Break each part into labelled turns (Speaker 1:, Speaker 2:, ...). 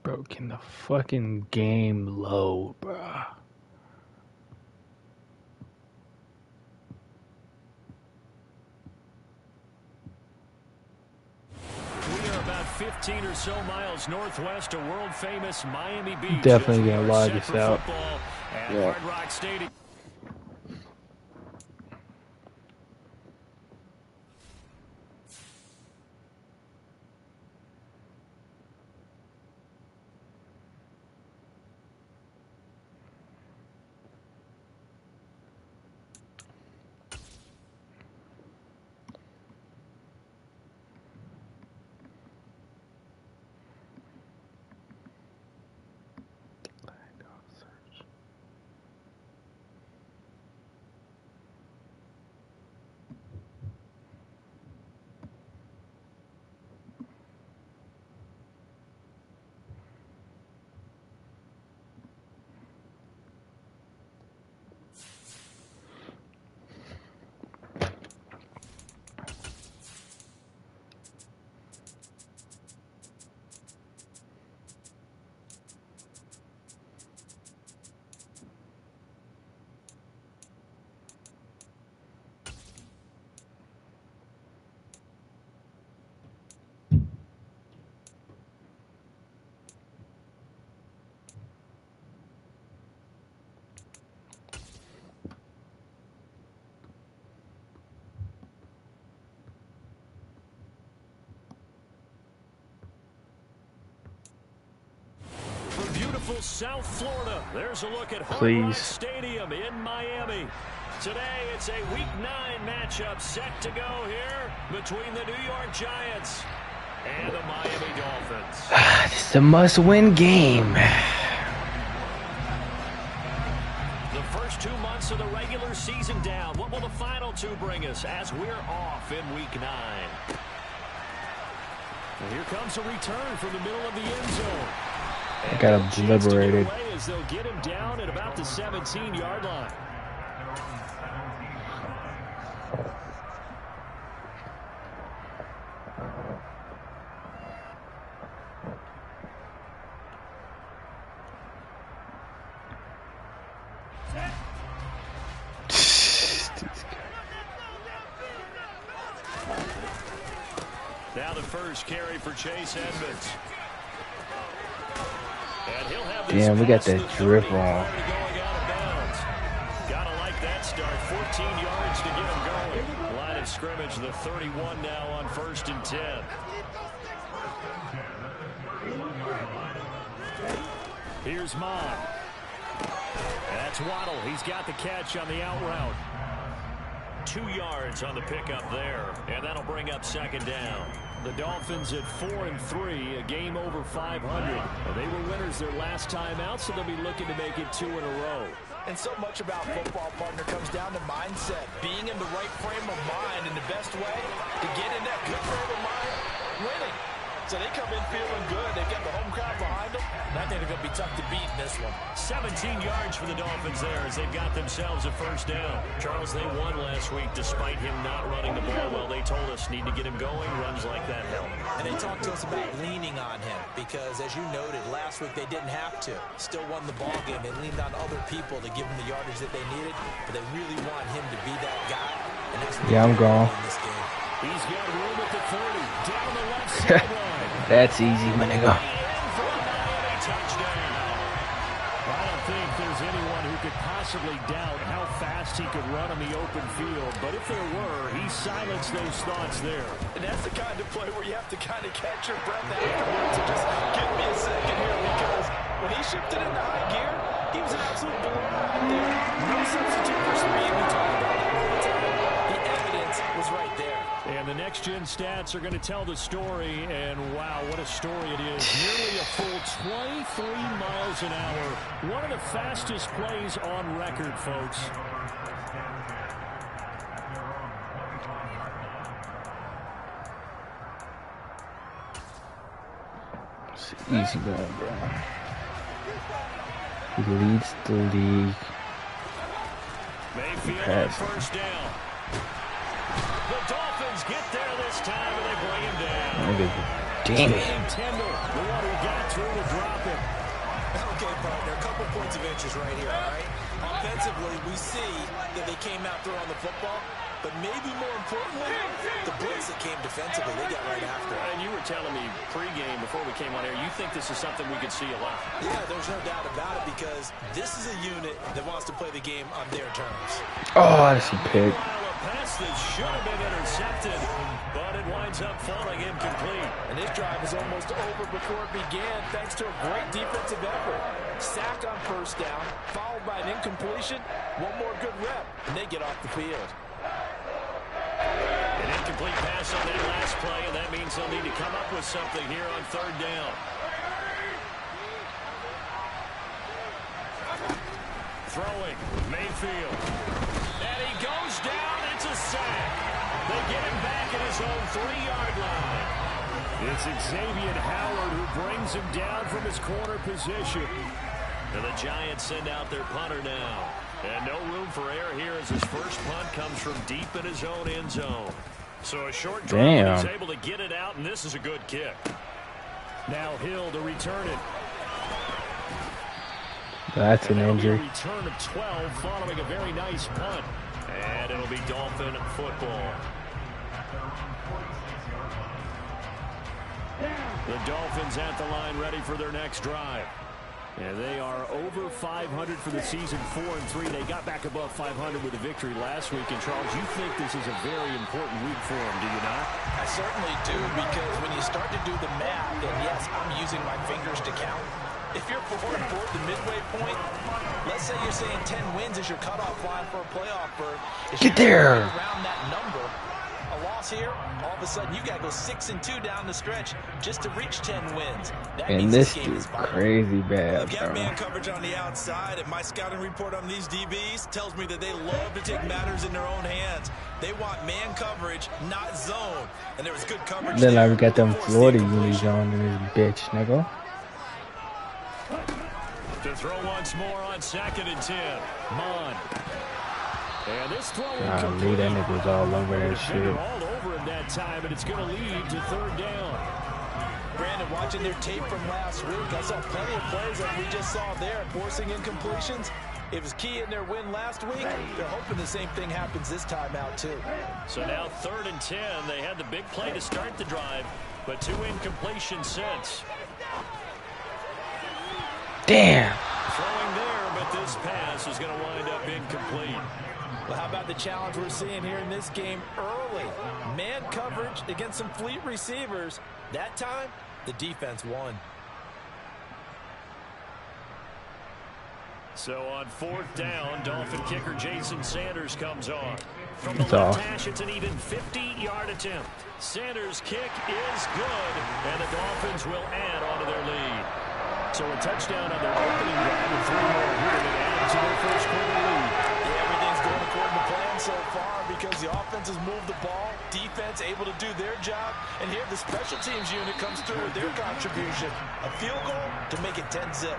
Speaker 1: Bro, can the fucking game load, bro?
Speaker 2: We are about 15 or so miles northwest of world-famous Miami Beach.
Speaker 1: Definitely gonna log this out.
Speaker 2: At Hard Rock Stadium. South Florida. There's a look at Hard Rock Stadium in Miami. Today, it's a Week 9 matchup set to go here between the New York Giants and the Miami Dolphins.
Speaker 1: It's a must-win game.
Speaker 2: The first 2 months of the regular season down. What will the final 2 bring us as we're off in Week 9? And here comes a return from the middle of the end zone.
Speaker 1: I got him liberated.
Speaker 2: As they'll get him down at about the 17-yard line. Now the first carry for Chase Edmonds.
Speaker 1: Damn, we got that drip wrong.
Speaker 2: Gotta like that start. 14 yards to get him going. Line of scrimmage, the 31 now on 1st and 10. Here's Mon. That's Waddle. He's got the catch on the out route. 2 yards on the pickup there, and that'll bring up 2nd down. The Dolphins at 4-3, a game over 500. They were winners their last time out, so they'll be looking to make it 2 in a row.
Speaker 3: And so much about football, partner, comes down to mindset. Being in the right frame of mind, and the best way to get in that good frame of mind, winning. So they come in feeling good. They've got the home crowd behind them. And I think they're going to be tough to beat in this one.
Speaker 2: 17 yards for the Dolphins there as they've got themselves a 1st down. Charles, they won last week despite him not running the ball well. They told us need to get him going. Runs like that help.
Speaker 3: And they talked to us about leaning on him because, as you noted, last week they didn't have to. Still won the ball game. They leaned on other people to give them the yardage that they needed, but they really want him to be that guy. And that's what
Speaker 1: I'm gone.
Speaker 3: In this game.
Speaker 2: He's got room at the 30. Down the left sideline.
Speaker 1: That's easy, my nigga.
Speaker 2: I don't think there's anyone who could possibly doubt how fast he could run on the open field. But if there were, he silenced those thoughts there.
Speaker 3: And that's the kind of play where you have to kind of catch your breath afterwards and just give me a second here, because when he shifted into high gear, he was an absolute blowout right there. No substitute for speed. We talked about that all the time. The evidence was right there.
Speaker 2: And the next-gen stats are going to tell the story, and wow, what a story it is. Nearly a full 23 miles an hour. One of the fastest plays on record, folks.
Speaker 1: It's easy going, bro. He leads the league.
Speaker 2: Mayfield on 1st down. The Dolphins get there this time, and they bring him down.
Speaker 1: Damn it.
Speaker 2: Tindall, the one who got through to drop him.
Speaker 3: Okay, partner, a couple points of interest right here, all right? Offensively, we see that they came out throwing the football, but maybe more importantly, the blitz that came defensively, they got right after it.
Speaker 2: And you were telling me pregame before we came on air, you think this is something we could see a lot.
Speaker 3: Yeah, there's no doubt about it because this is a unit that wants to play the game on their terms.
Speaker 1: Oh, that's a pick.
Speaker 2: A pass that should have been intercepted, but it winds up falling incomplete.
Speaker 3: And this drive is almost over before it began thanks to a great defensive effort. Sack on first down, followed by an incompletion, one more good rep, and they get off the field.
Speaker 2: An incomplete pass on that last play, and that means they'll need to come up with something here on third down. Throwing, Mayfield. And he goes down. It's a sack. They get him back at his own 3-yard line. It's Xavier Howard who brings him down from his corner position. And the Giants send out their punter now. And no room for error here as his first punt comes from deep in his own end zone. So a short drive, he's able to get it out, and this is a good kick. Now Hill to return it.
Speaker 1: That's an injury.
Speaker 2: Return of 12 following a very nice punt. And it'll be Dolphin football. The Dolphins at the line ready for their next drive. And they are over 500 for the season, 4-3. They got back above 500 with a victory last week. And, Charles, you think this is a very important week for them, do you not?
Speaker 3: I certainly do, because when you start to do the math, and yes, I'm using my fingers to count. If you're 4-4 at the midway point, let's say you're saying 10 wins is your cutoff line for a playoff berth.
Speaker 1: Get there.
Speaker 3: Around that number, a loss here, all of a sudden you got to go 6-2 down the stretch just to reach 10 wins. That
Speaker 1: And this dude's crazy bad,
Speaker 3: I've got man coverage on the outside, and my scouting report on these DBs tells me that they love to take matters in their own hands. They want man coverage, not zone. And there was good coverage.
Speaker 1: Then I got them Florida unis on in this bitch, nigga.
Speaker 2: To throw once more on 2nd and 10. Mon. And this throw
Speaker 1: Golly, that nigga was all over that shit.
Speaker 2: All over him that time, and it's going to lead to third down.
Speaker 3: Brandon, watching their tape from last week, I saw plenty of plays like we just saw there, forcing incompletions. It was key in their win last week. They're hoping the same thing happens this time out, too.
Speaker 2: So now 3rd and 10. They had the big play to start the drive, but 2 incompletions since.
Speaker 1: Damn.
Speaker 2: Throwing there, but this pass is going to wind up incomplete.
Speaker 3: Well, how about the challenge we're seeing here in this game early? Man coverage against some fleet receivers. That time, the defense won.
Speaker 2: So on 4th down, Dolphin kicker Jason Sanders comes on. From the
Speaker 1: It's
Speaker 2: left
Speaker 1: off.
Speaker 2: hash, it's an even 50-yard attempt. Sanders' kick is good, and the Dolphins will add on to their lead. So a touchdown on their opening drive with 3 more here to add to their first quarter lead.
Speaker 3: Yeah, everything's going according to plan so far because the offense has moved the ball, defense able to do their job, and here the special teams unit comes through with their contribution. A field goal to make it 10-zip.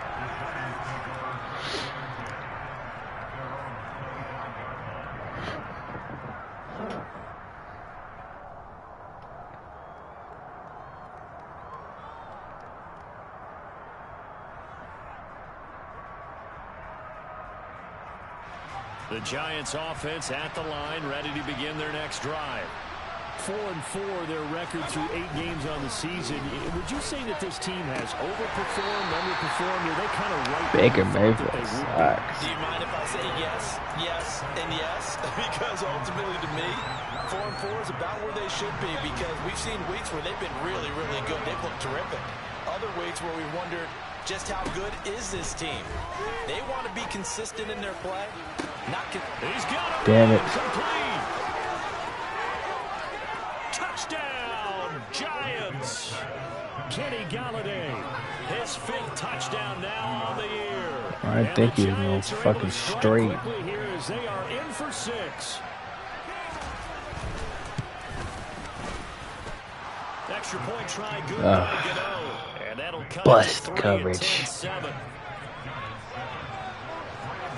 Speaker 2: The Giants offense at the line, ready to begin their next drive. 4-4, their record through 8 games on the season. Would you say that this team has overperformed, underperformed, or they kind of right?
Speaker 1: Baker Mayfield sucks.
Speaker 3: Do you mind if I say yes, yes, and yes? Because ultimately to me, 4-4 is about where they should be because we've seen weeks where they've been really, really good. They've looked terrific. Other weeks where we wondered just how good is this team. They want to be consistent in their play.
Speaker 2: He's got
Speaker 1: Damn it.
Speaker 2: Complete. Touchdown, Giants. Kenny Golladay, his 5th touchdown now on the year.
Speaker 1: I think he's no fucking straight.
Speaker 2: Here as they are in for 6. Extra point try good. And that'll cut
Speaker 1: Bust
Speaker 2: to 3
Speaker 1: coverage.
Speaker 2: and 7.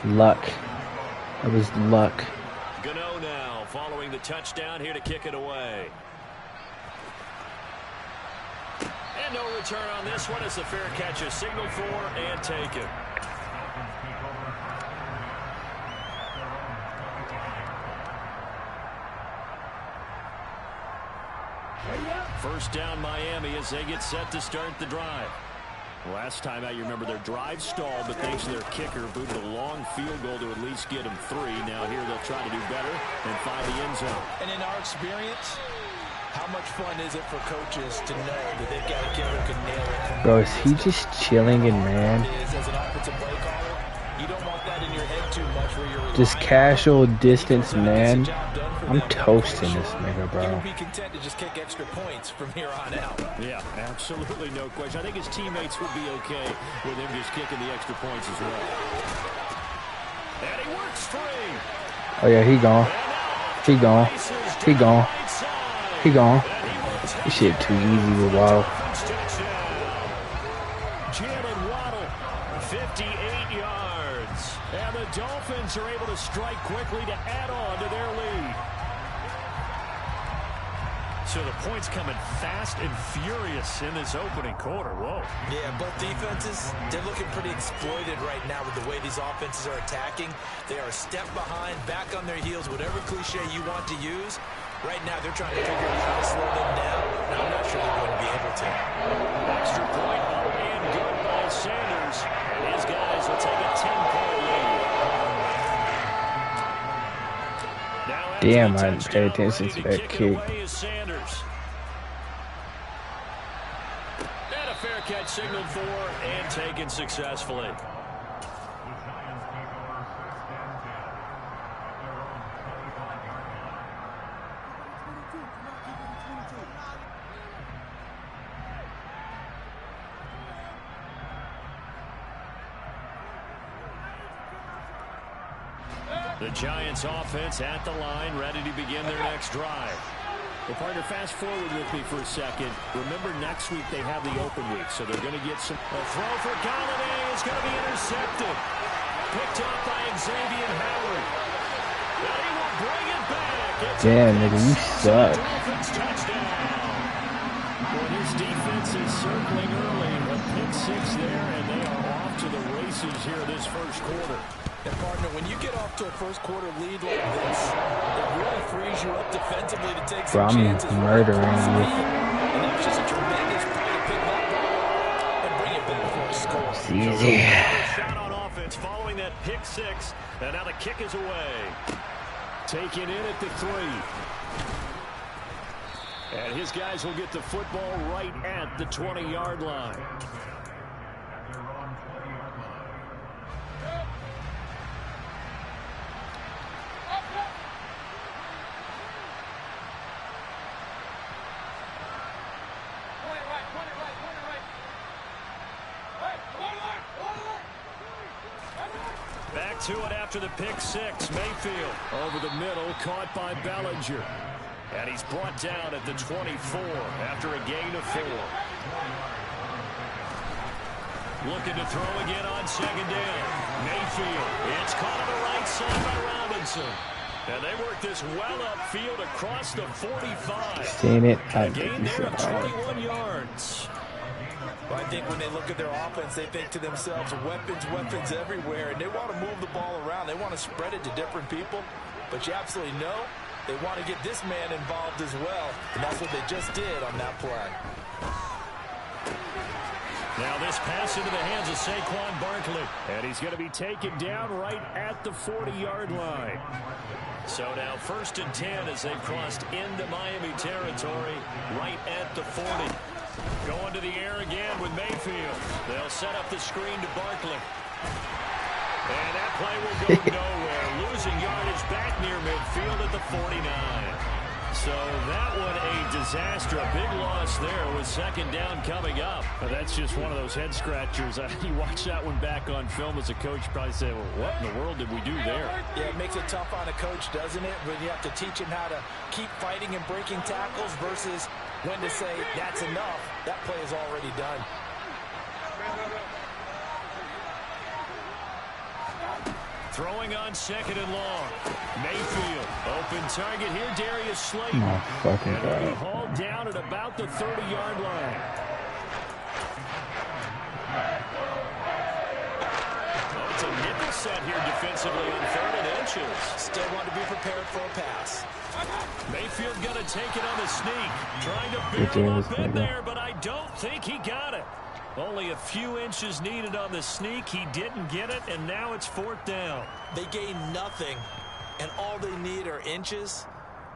Speaker 1: Luck. It was luck.
Speaker 2: Gano now following the touchdown here to kick it away. And no return on this one as the fair catch is signaled for and taken. First down Miami as they get set to start the drive. Last time out, you remember their drive stalled, but thanks to their kicker, booted a long field goal to at least get them 3. Now here they'll try to do better and find the end zone.
Speaker 3: And in our experience, how much fun is it for coaches to know that they've got a kid who can nail it?
Speaker 1: Bro, is he just chilling in, man?
Speaker 3: As an offensive play caller, you don't want that in your head too much where you're
Speaker 1: Just casual distance, man. I'm toasting this nigga, bro.
Speaker 3: He would be content to just kick extra points from here on out.
Speaker 2: Yeah, absolutely no question. I think his teammates would be okay with him just kicking the extra points as well. And he works free.
Speaker 1: Oh yeah, he gone. He gone. He gone. He gone. This shit too easy with Waddle.
Speaker 2: Jalen Waddle, 58 yards. And the Dolphins are able to strike quickly to add on to their lead. So the points coming fast and furious in this opening quarter. Whoa.
Speaker 3: Yeah, both defenses, they're looking pretty exploited right now with the way these offenses are attacking. They are a step behind, back on their heels, whatever cliche you want to use. Right now, they're trying to figure out how to slow them down, and I'm not sure they're going to be able to.
Speaker 2: Extra point and good by Sanders. And his guys will take a 10-point lead.
Speaker 1: Damn, I didn't pay attention to that kick.
Speaker 2: And a fair catch signaled for and taken successfully. The Giants offense at the line, ready to begin their next drive. Well, partner, fast forward with me for a second. Remember, next week they have the open week, so they're going to get some. A throw for Golladay is going to be intercepted. Picked up by Xavier Howard. And he will bring it back.
Speaker 1: Damn, nigga, you suck.
Speaker 2: Well, his defense is circling early. A pick 6 there, and they are off to the races here this first quarter.
Speaker 3: And partner, when you get off to a first quarter lead like this, it really frees you up defensively to take some chances.
Speaker 1: I'm murdering you.
Speaker 3: And that was just a tremendous play to pick that ball and bring it back for a score.
Speaker 1: It's easy.
Speaker 2: Shot on offense following that pick 6, and now the kick is away. Taken in at the 3. And his guys will get the football right at the 20-yard line. Back to it after the pick 6. Mayfield over the middle, caught by Bellinger. And he's brought down at the 24 after a gain of 4. Looking to throw again on second down. Mayfield. It's caught on the right side by Robinson. And they work this well upfield across the 45.
Speaker 1: Seen it.
Speaker 2: A gain there of 21 yards.
Speaker 3: Well, I think when they look at their offense, they think to themselves, weapons everywhere, and they want to move the ball around. They want to spread it to different people, but you absolutely know they want to get this man involved as well, and that's what they just did on that play.
Speaker 2: Now this pass into the hands of Saquon Barkley, and he's going to be taken down right at the 40-yard line. So now 1st and 10 as they've crossed into Miami territory right at the 40. Going to the air again with Mayfield. They'll set up the screen to Barkley. And that play will go nowhere. Losing yardage back near midfield at the 49. So that one a disaster. A big loss there with second down coming up. But that's just one of those head scratchers. You watch that one back on film as a coach, probably say, well, what in the world did we do there?
Speaker 3: Yeah, it makes it tough on a coach, doesn't it? When you have to teach him how to keep fighting and breaking tackles versus when to say, that's enough. That play is already done.
Speaker 2: Throwing on second and long. Mayfield, open target here, Darius Slayton.
Speaker 1: Oh, fucking
Speaker 2: and he'll be
Speaker 1: God.
Speaker 2: hauled down at about the 30-yard line. set here defensively on 3rd and inches.
Speaker 3: Still want to be prepared for a pass.
Speaker 2: Mayfield going to take it on the sneak. Trying to barrel up in there, but I don't think he got it. Only a few inches needed on the sneak. He didn't get it, and now it's 4th down.
Speaker 3: They gain nothing, and all they need are inches.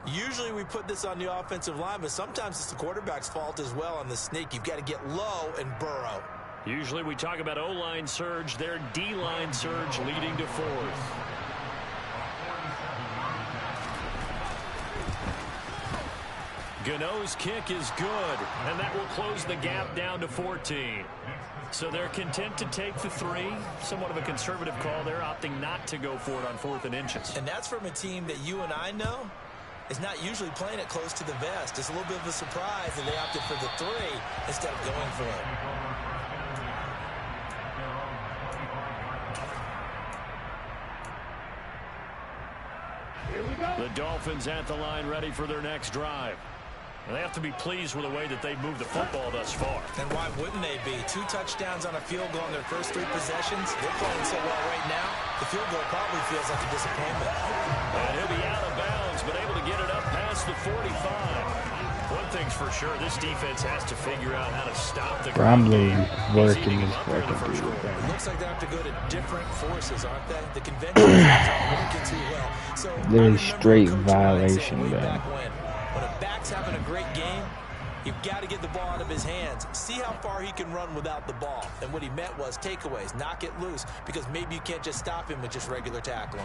Speaker 3: Usually we put this on the offensive line, but sometimes it's the quarterback's fault as well on the sneak. You've got to get low and burrow.
Speaker 2: Usually we talk about O-line surge. Their D-line surge leading to 4th. Gano's kick is good, and that will close the gap down to 14. So they're content to take the 3. Somewhat of a conservative call there, opting not to go for it on 4th and inches.
Speaker 3: And that's from a team that you and I know is not usually playing it close to the vest. It's a little bit of a surprise that they opted for the 3 instead of going for it.
Speaker 2: The Dolphins at the line, ready for their next drive. They have to be pleased with the way that they've moved the football thus far.
Speaker 3: And why wouldn't they be? 2 touchdowns on a field goal in their first 3 possessions. They're playing so well right now, the field goal probably feels like a disappointment.
Speaker 2: And he'll be out of bounds, but able to get it up past the 45. One thing's for sure, this defense has to figure out how to stop the ground game.
Speaker 1: Working his fucking dude.
Speaker 3: It looks like they have to go to different forces, aren't they? The conventions aren't working too well. So
Speaker 1: Literally straight violation,
Speaker 3: man. When a back's having a great game, you've got to get the ball out of his hands. See how far he can run without the ball. And what he meant was takeaways, knock it loose, because maybe you can't just stop him with just regular tackling.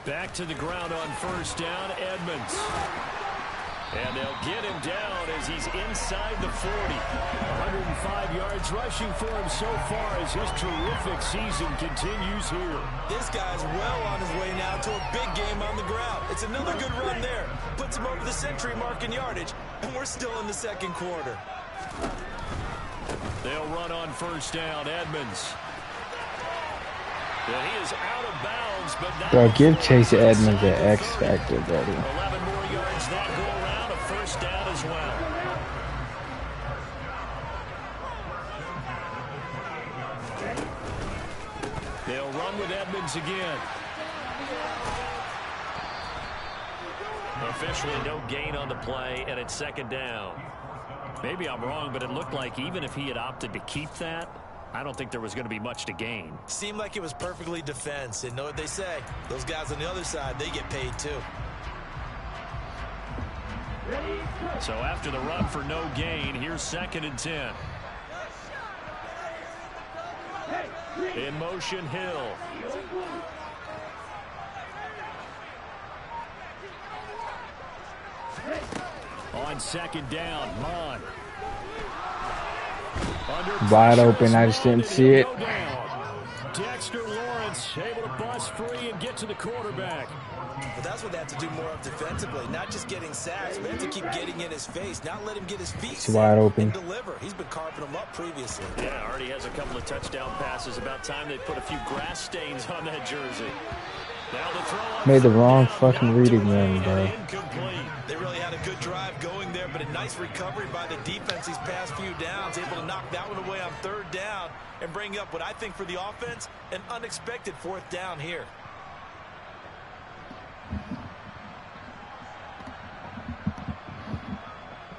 Speaker 2: Back to the ground on 1st down, Edmonds. And they'll get him down as he's inside the 40. 105 yards rushing for him so far as his terrific season continues here.
Speaker 3: This guy's well on his way now to a big game on the ground. It's another good run there. Puts him over the century mark in yardage, and we're still in the 2nd quarter.
Speaker 2: They'll run on 1st down, Edmonds. And he is out of bounds, but not.
Speaker 1: Bro, give Chase Edmonds an X factor, buddy.
Speaker 2: 11 more yards that go around, a 1st down as well. They'll run with Edmonds again. Officially no gain on the play, and it's 2nd down. Maybe I'm wrong, but it looked like even if he had opted to keep that, I don't think there was going to be much to gain.
Speaker 3: Seemed like it was perfectly defense. And know what they say? Those guys on the other side, they get paid too.
Speaker 2: So after the run for no gain, here's 2nd and 10. In motion, Hill. On 2nd down, Mon.
Speaker 1: Wide open, I just didn't see it.
Speaker 2: Dexter Lawrence able to bust free and get to the quarterback.
Speaker 3: But that's what they have to do more of defensively, not just getting sacks, but have to keep getting in his face, not let him get his feet
Speaker 1: It's wide open.
Speaker 3: and deliver. He's been carving them up previously.
Speaker 2: Yeah, already has a couple of touchdown passes. About time they put a few grass stains on that jersey. Now the throw on
Speaker 1: Made the wrong fucking reading room, bro.
Speaker 2: Incomplete.
Speaker 3: They really had a good drive going there, but a nice recovery by the defense these past few downs, able to knock that one away on 3rd down and bring up what I think for the offense, an unexpected 4th down here.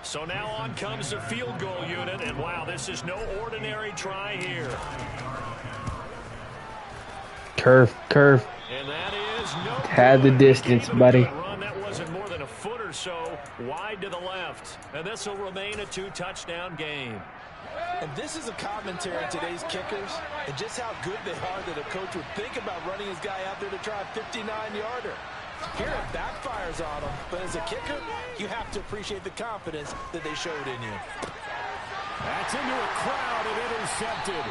Speaker 2: So now on comes the field goal unit, and wow, this is no ordinary try here.
Speaker 1: Curve.
Speaker 2: And that is no
Speaker 1: Had the distance, buddy.
Speaker 2: Run that wasn't more than a foot or so wide to the left, and this will remain a 2-touchdown game.
Speaker 3: And this is a commentary on today's kickers and just how good they are that a coach would think about running his guy out there to try a 59-yarder. Here it backfires on him, but as a kicker, you have to appreciate the confidence that they showed in you.
Speaker 2: That's into a crowd and intercepted.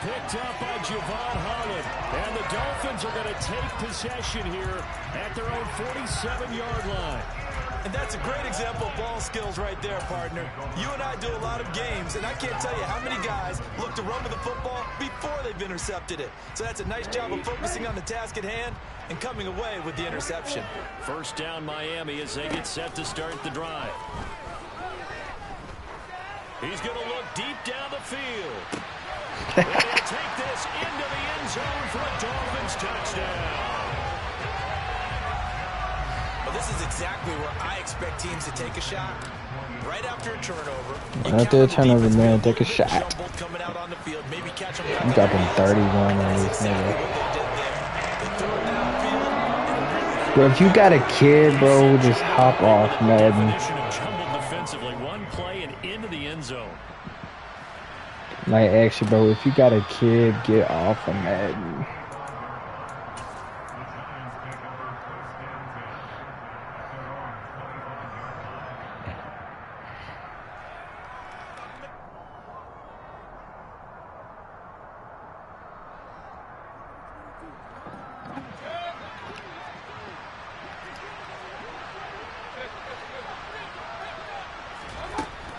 Speaker 2: Picked up by Javon Holland. And the Dolphins are going to take possession here at their own 47-yard line.
Speaker 3: And that's a great example of ball skills right there, partner. You and I do a lot of games, and I can't tell you how many guys look to run with the football before they've intercepted it. So that's a nice job of focusing on the task at hand and coming away with the interception.
Speaker 2: 1st down Miami as they get set to start the drive. He's going to look deep down the field. And he'll take this into the end zone for a Dolphins touchdown.
Speaker 3: Well, this is exactly where I expect teams to take a shot. Right after a turnover.
Speaker 1: After a turnover, man, take a shot.
Speaker 3: Coming out on the field, maybe catch them.
Speaker 1: I'm dropping 31 on this nigga. Bro, if you got a kid, bro, just hop off, Madden.
Speaker 2: Defensively, one play and into the end zone.
Speaker 1: Like, actually, bro, if you got a kid, get off of Madden.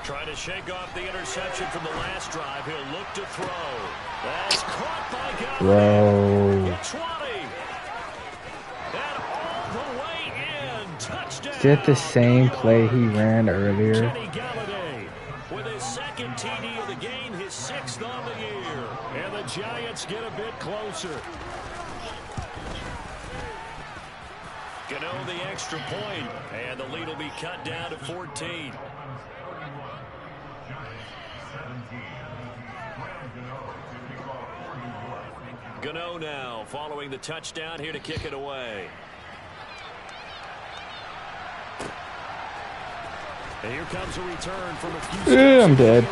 Speaker 2: Trying to shake off the interception from the last drive. He'll look to throw. That's caught by Golladay.
Speaker 1: Bro.
Speaker 2: 20. And all the way in. Touchdown.
Speaker 1: Is that the same play he ran earlier?
Speaker 2: Kenny Golladay with his second TD of the game, his 6th on the year. And the Giants get a bit closer. Gano the extra point, and the lead will be cut down to 14. Gano now following the touchdown here to kick it away. And here comes a return from a few steps.
Speaker 1: Yeah, I'm dead.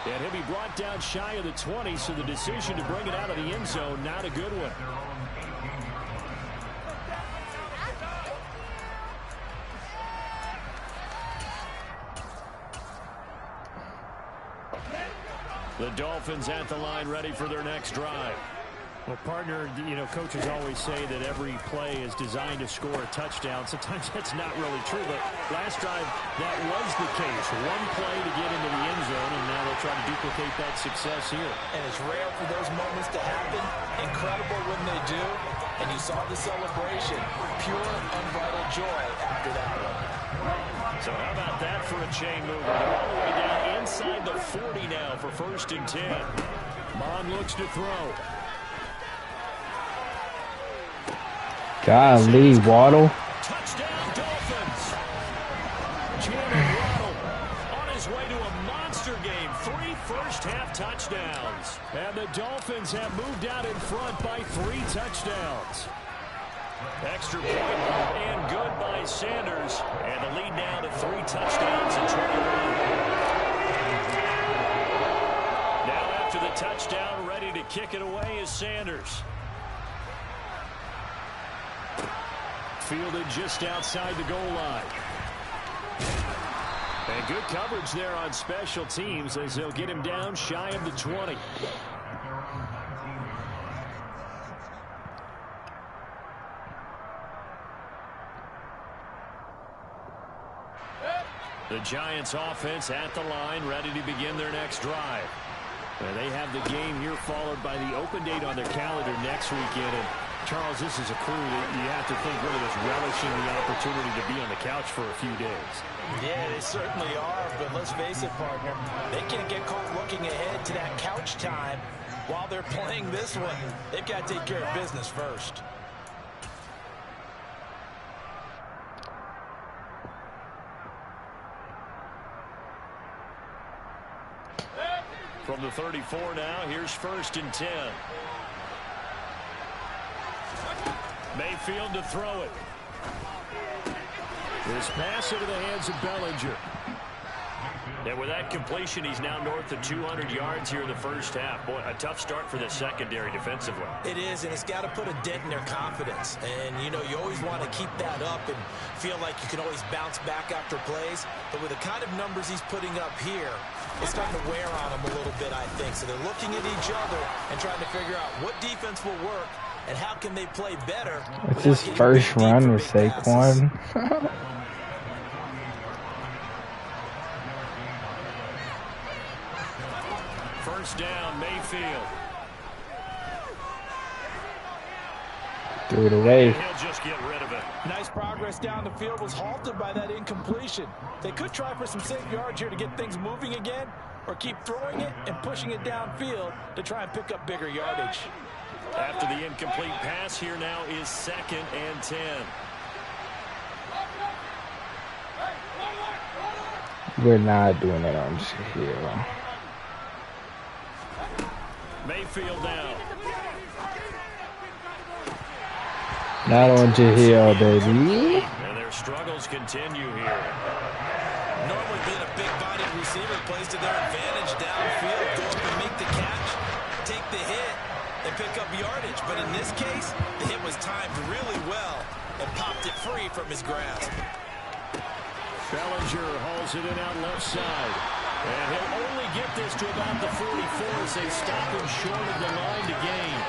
Speaker 2: And he'll be brought down shy of the 20, so the decision to bring it out of the end zone, not a good one. The Dolphins at the line, ready for their next drive. Well, partner, you know, coaches always say that every play is designed to score a touchdown. Sometimes that's not really true, but last drive, that was the case. One play to get into the end zone, and now they'll try to duplicate that success here. And it's rare for those moments to happen. Incredible when they do. And you saw the celebration. Pure, unbridled joy after that one. So how about that for a chain mover? All the way down inside the 40 now for 1st and 10. Mond looks to throw.
Speaker 1: Golly, Waddle.
Speaker 2: Touchdown, Dolphins. Jalen Waddle on his way to a monster game. 3 first-half touchdowns. And the Dolphins have moved out in front by 3 touchdowns. Extra point and good by Sanders. And the lead now to 3 touchdowns and 21. Now after the touchdown, ready to kick it away is Sanders. Fielded just outside the goal line. And good coverage there on special teams as they'll get him down shy of the 20. The Giants offense at the line, ready to begin their next drive. And they have the game here followed by the open date on their calendar next weekend. And Charles, this is a crew that you have to think really is relishing the opportunity to be on the couch for a few days.
Speaker 3: Yeah, they certainly are, but let's face it, partner, they can't get caught looking ahead to that couch time while they're playing this one. They've got to take care of business first. From the 34 now, here's 1st and 10. Mayfield to throw it. This pass into the hands of Bellinger. And with that completion, he's now north of 200 yards here in the first half. Boy, a tough start for the secondary defensively. It is, and it's got to put a dent in their confidence. And, you know, you always want to keep that up and feel like you can always bounce back after plays. But with the kind of numbers he's putting up here, it's starting to wear on them a little bit, I think. So they're looking at each other and trying to figure out what defense will work and how can they play better.
Speaker 1: It's his first run with Saquon.
Speaker 2: First down, Mayfield.
Speaker 1: Threw it away.
Speaker 2: He'll just get rid of it.
Speaker 3: Nice progress down the field was halted by that incompletion. They could try for some safe yards here to get things moving again, or keep throwing it and pushing it downfield to try and pick up bigger yardage.
Speaker 2: After the incomplete pass, here now is 2nd and 10.
Speaker 1: We're not doing that on Jahill.
Speaker 2: Mayfield now.
Speaker 1: Not on Jahill, baby.
Speaker 2: And their struggles continue here.
Speaker 3: Normally being a big-bodied receiver plays to their advantage downfield. Go up and make the catch, take the hit, and pick up yardage. But in this case, the hit was timed really well and popped it free from his grasp.
Speaker 2: Bellinger hauls it in out left side. And he'll only get this to about the 44 as they stop him short of the line to gain.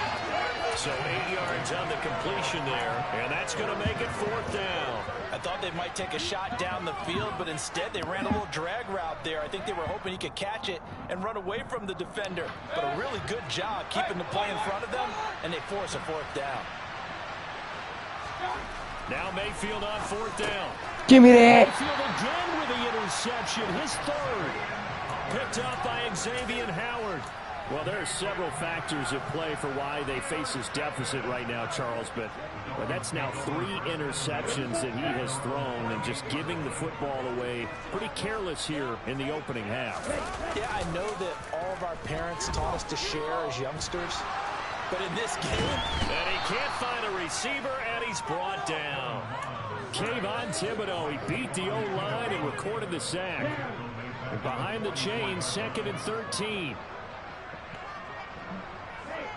Speaker 2: So 8 yards on the completion there, and that's going to make it 4th down.
Speaker 3: I thought they might take a shot down the field, but instead they ran a little drag route there. I think they were hoping he could catch it and run away from the defender. But a really good job keeping the play in front of them, and they force a 4th down.
Speaker 2: Now Mayfield on 4th down.
Speaker 1: Give me that.
Speaker 2: Mayfield again with the interception, his 3rd. Picked up by Xavier Howard. Well, there are several factors at play for why they face this deficit right now, Charles, but that's now 3 interceptions that he has thrown and just giving the football away. Pretty careless here in the opening half.
Speaker 3: Yeah, I know that all of our parents taught us to share as youngsters, but in this game...
Speaker 2: And he can't find a receiver, and he's brought down. Kayvon Thibodeau, he beat the O-line and recorded the sack. And behind the chains, 2nd and 13.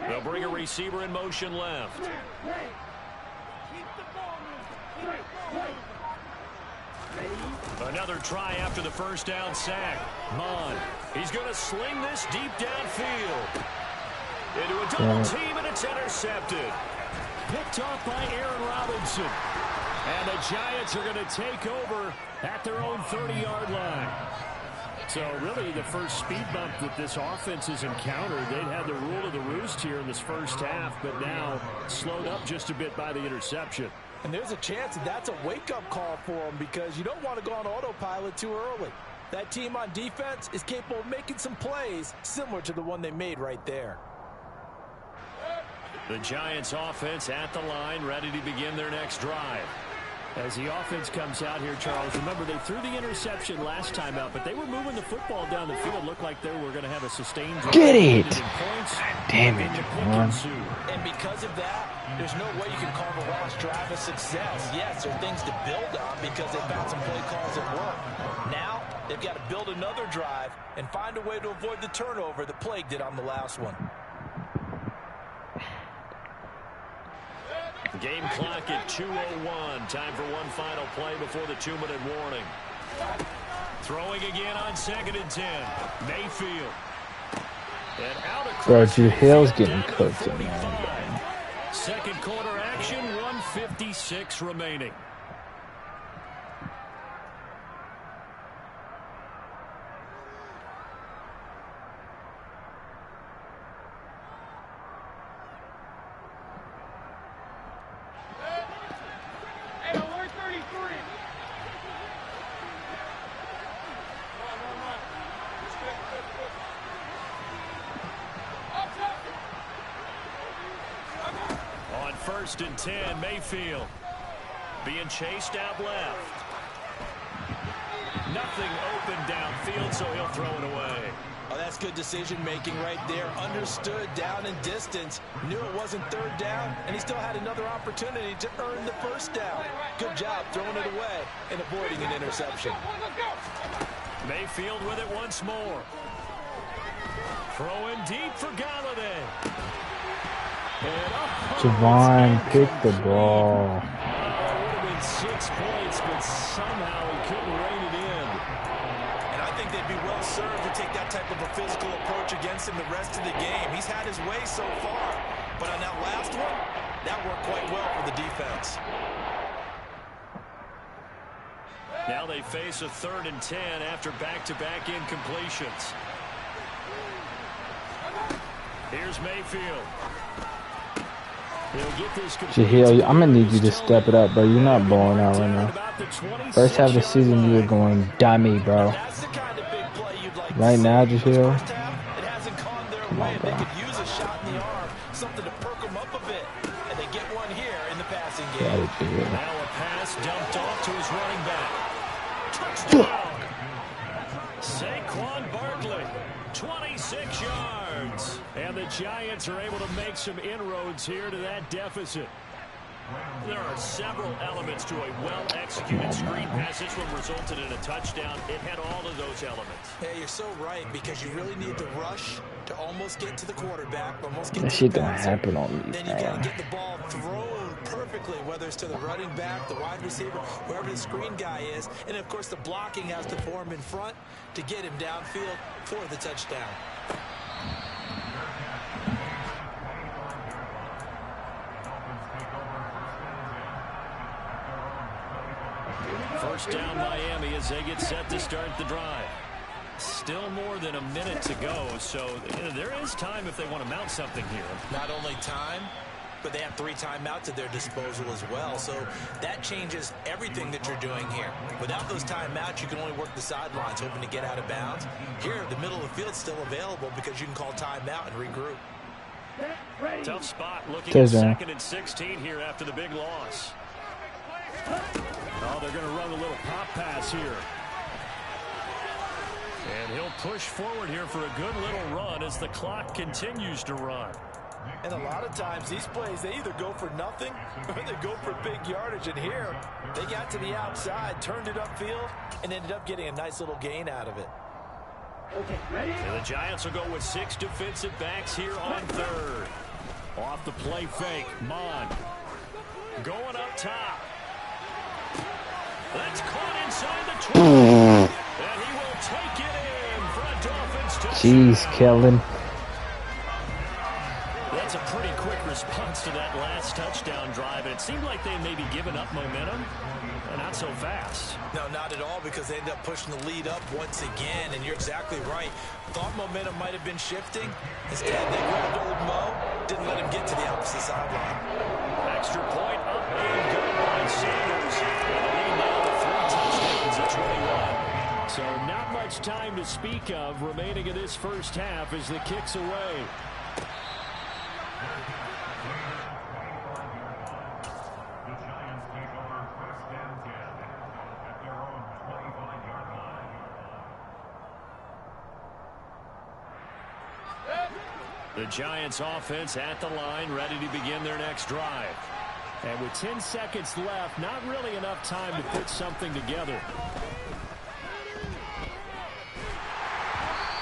Speaker 2: They'll bring a receiver in motion left. Another try after the 1st down sack. Mon, he's going to sling this deep downfield. Into a double team, and it's intercepted. Picked off by Aaron Robinson. And the Giants are going to take over at their own 30-yard line. So really the first speed bump that this offense has encountered, they'd had the rule of the roost here in this first half, but now slowed up just a bit by the interception.
Speaker 3: And there's a chance that that's a wake-up call for them, because you don't want to go on autopilot too early. That team on defense is capable of making some plays similar to the one they made right there.
Speaker 2: The Giants offense at the line, ready to begin their next drive. As the offense comes out here, Charles, remember they threw the interception last time out, but they were moving the football down the field. Looked like they were going to have a sustained drive.
Speaker 1: Get it! Damn it, Javon.
Speaker 3: And because of that, there's no way you can call the last drive a success. Yes, there are things to build on because they found some play calls that work. Now, they've got to build another drive and find a way to avoid the turnover that plagued it on the last one.
Speaker 2: Game clock at 2:01. Time for one final play before the 2-minute warning. Throwing again on 2nd and 10. Mayfield. And out across.
Speaker 1: Bro, Jahill's getting cooked in there.
Speaker 2: Second quarter action, 1:56 remaining. On 1st and 10, Mayfield being chased out left. Nothing open downfield, so he'll throw it away.
Speaker 3: Oh, that's good decision-making right there. Understood down and distance. Knew it wasn't 3rd down, and he still had another opportunity to earn the 1st down. Good job throwing it away and avoiding an interception.
Speaker 2: Mayfield with it once more. Throwing deep for Galladay.
Speaker 1: Javon picked the ball.
Speaker 2: It would have been 6 points, but somehow he couldn't rein it in.
Speaker 3: And I think they'd be well served to take that type of a physical approach against him the rest of the game. He's had his way so far, but on that last one, that worked quite well for the defense.
Speaker 2: Now they face a 3rd and 10 after back-to-back incompletions. Here's Mayfield.
Speaker 1: Jahlil, I'm gonna need you to step it up, bro. You're not balling out right now. First half of the season, you were going dummy, bro. Right now, Jahlil. Come on, bro.
Speaker 3: Something to perk them up a bit, and they get one here in the passing game.
Speaker 1: Now
Speaker 2: a pass dumped off to his running back. Touchdown! Saquon Barkley, 26 yards. And the Giants are able to make some inroads here to that deficit. There are several elements to a well-executed screen pass. This one resulted in a touchdown. It had all of those elements.
Speaker 3: Yeah, you're so right, because you really need the rush to almost get to the quarterback, almost get
Speaker 1: that
Speaker 3: to
Speaker 1: shit
Speaker 3: the
Speaker 1: don't happen on me,
Speaker 3: then you got to get the ball thrown perfectly, whether it's to the running back, the wide receiver, wherever the screen guy is. And, of course, the blocking has to form in front to get him downfield for the touchdown.
Speaker 2: First down Miami as they get set to start the drive. Still more than a minute to go, so there is time if they want to mount something here.
Speaker 3: Not only time, but they have 3 timeouts at their disposal as well, so that changes everything that you're doing here. Without those timeouts, you can only work the sidelines, hoping to get out of bounds. Here, the middle of the field's still available because you can call timeout and regroup.
Speaker 2: Tough spot looking at 2nd and 16 here after the big loss. Oh, they're going to run a little pop pass here. And he'll push forward here for a good little run as the clock continues to run.
Speaker 3: And a lot of times these plays, they either go for nothing or they go for big yardage. And here, they got to the outside, turned it upfield, and ended up getting a nice little gain out of it.
Speaker 2: Okay, ready? And the Giants will go with 6 defensive backs here on 3rd. Off the play fake, Mon. Going up top. That's caught inside the 20. And he will take it in for a Dolphins touchdown.
Speaker 1: Jeez, Kellen.
Speaker 2: That's a pretty quick response to that last touchdown drive. It seemed like they may be giving up momentum. Not so fast.
Speaker 3: No, not at all, because they ended up pushing the lead up once again, and you're exactly right. Thought momentum might have been shifting. Instead, they grabbed old Mo, didn't let him get to the opposite sideline.
Speaker 2: Extra point up and good by Sanders. And the lead now to 3 touchdowns at 21. So not much time to speak of remaining in this first half as the kick's away. The Giants offense at the line, ready to begin their next drive. And with 10 seconds left, not really enough time to put something together.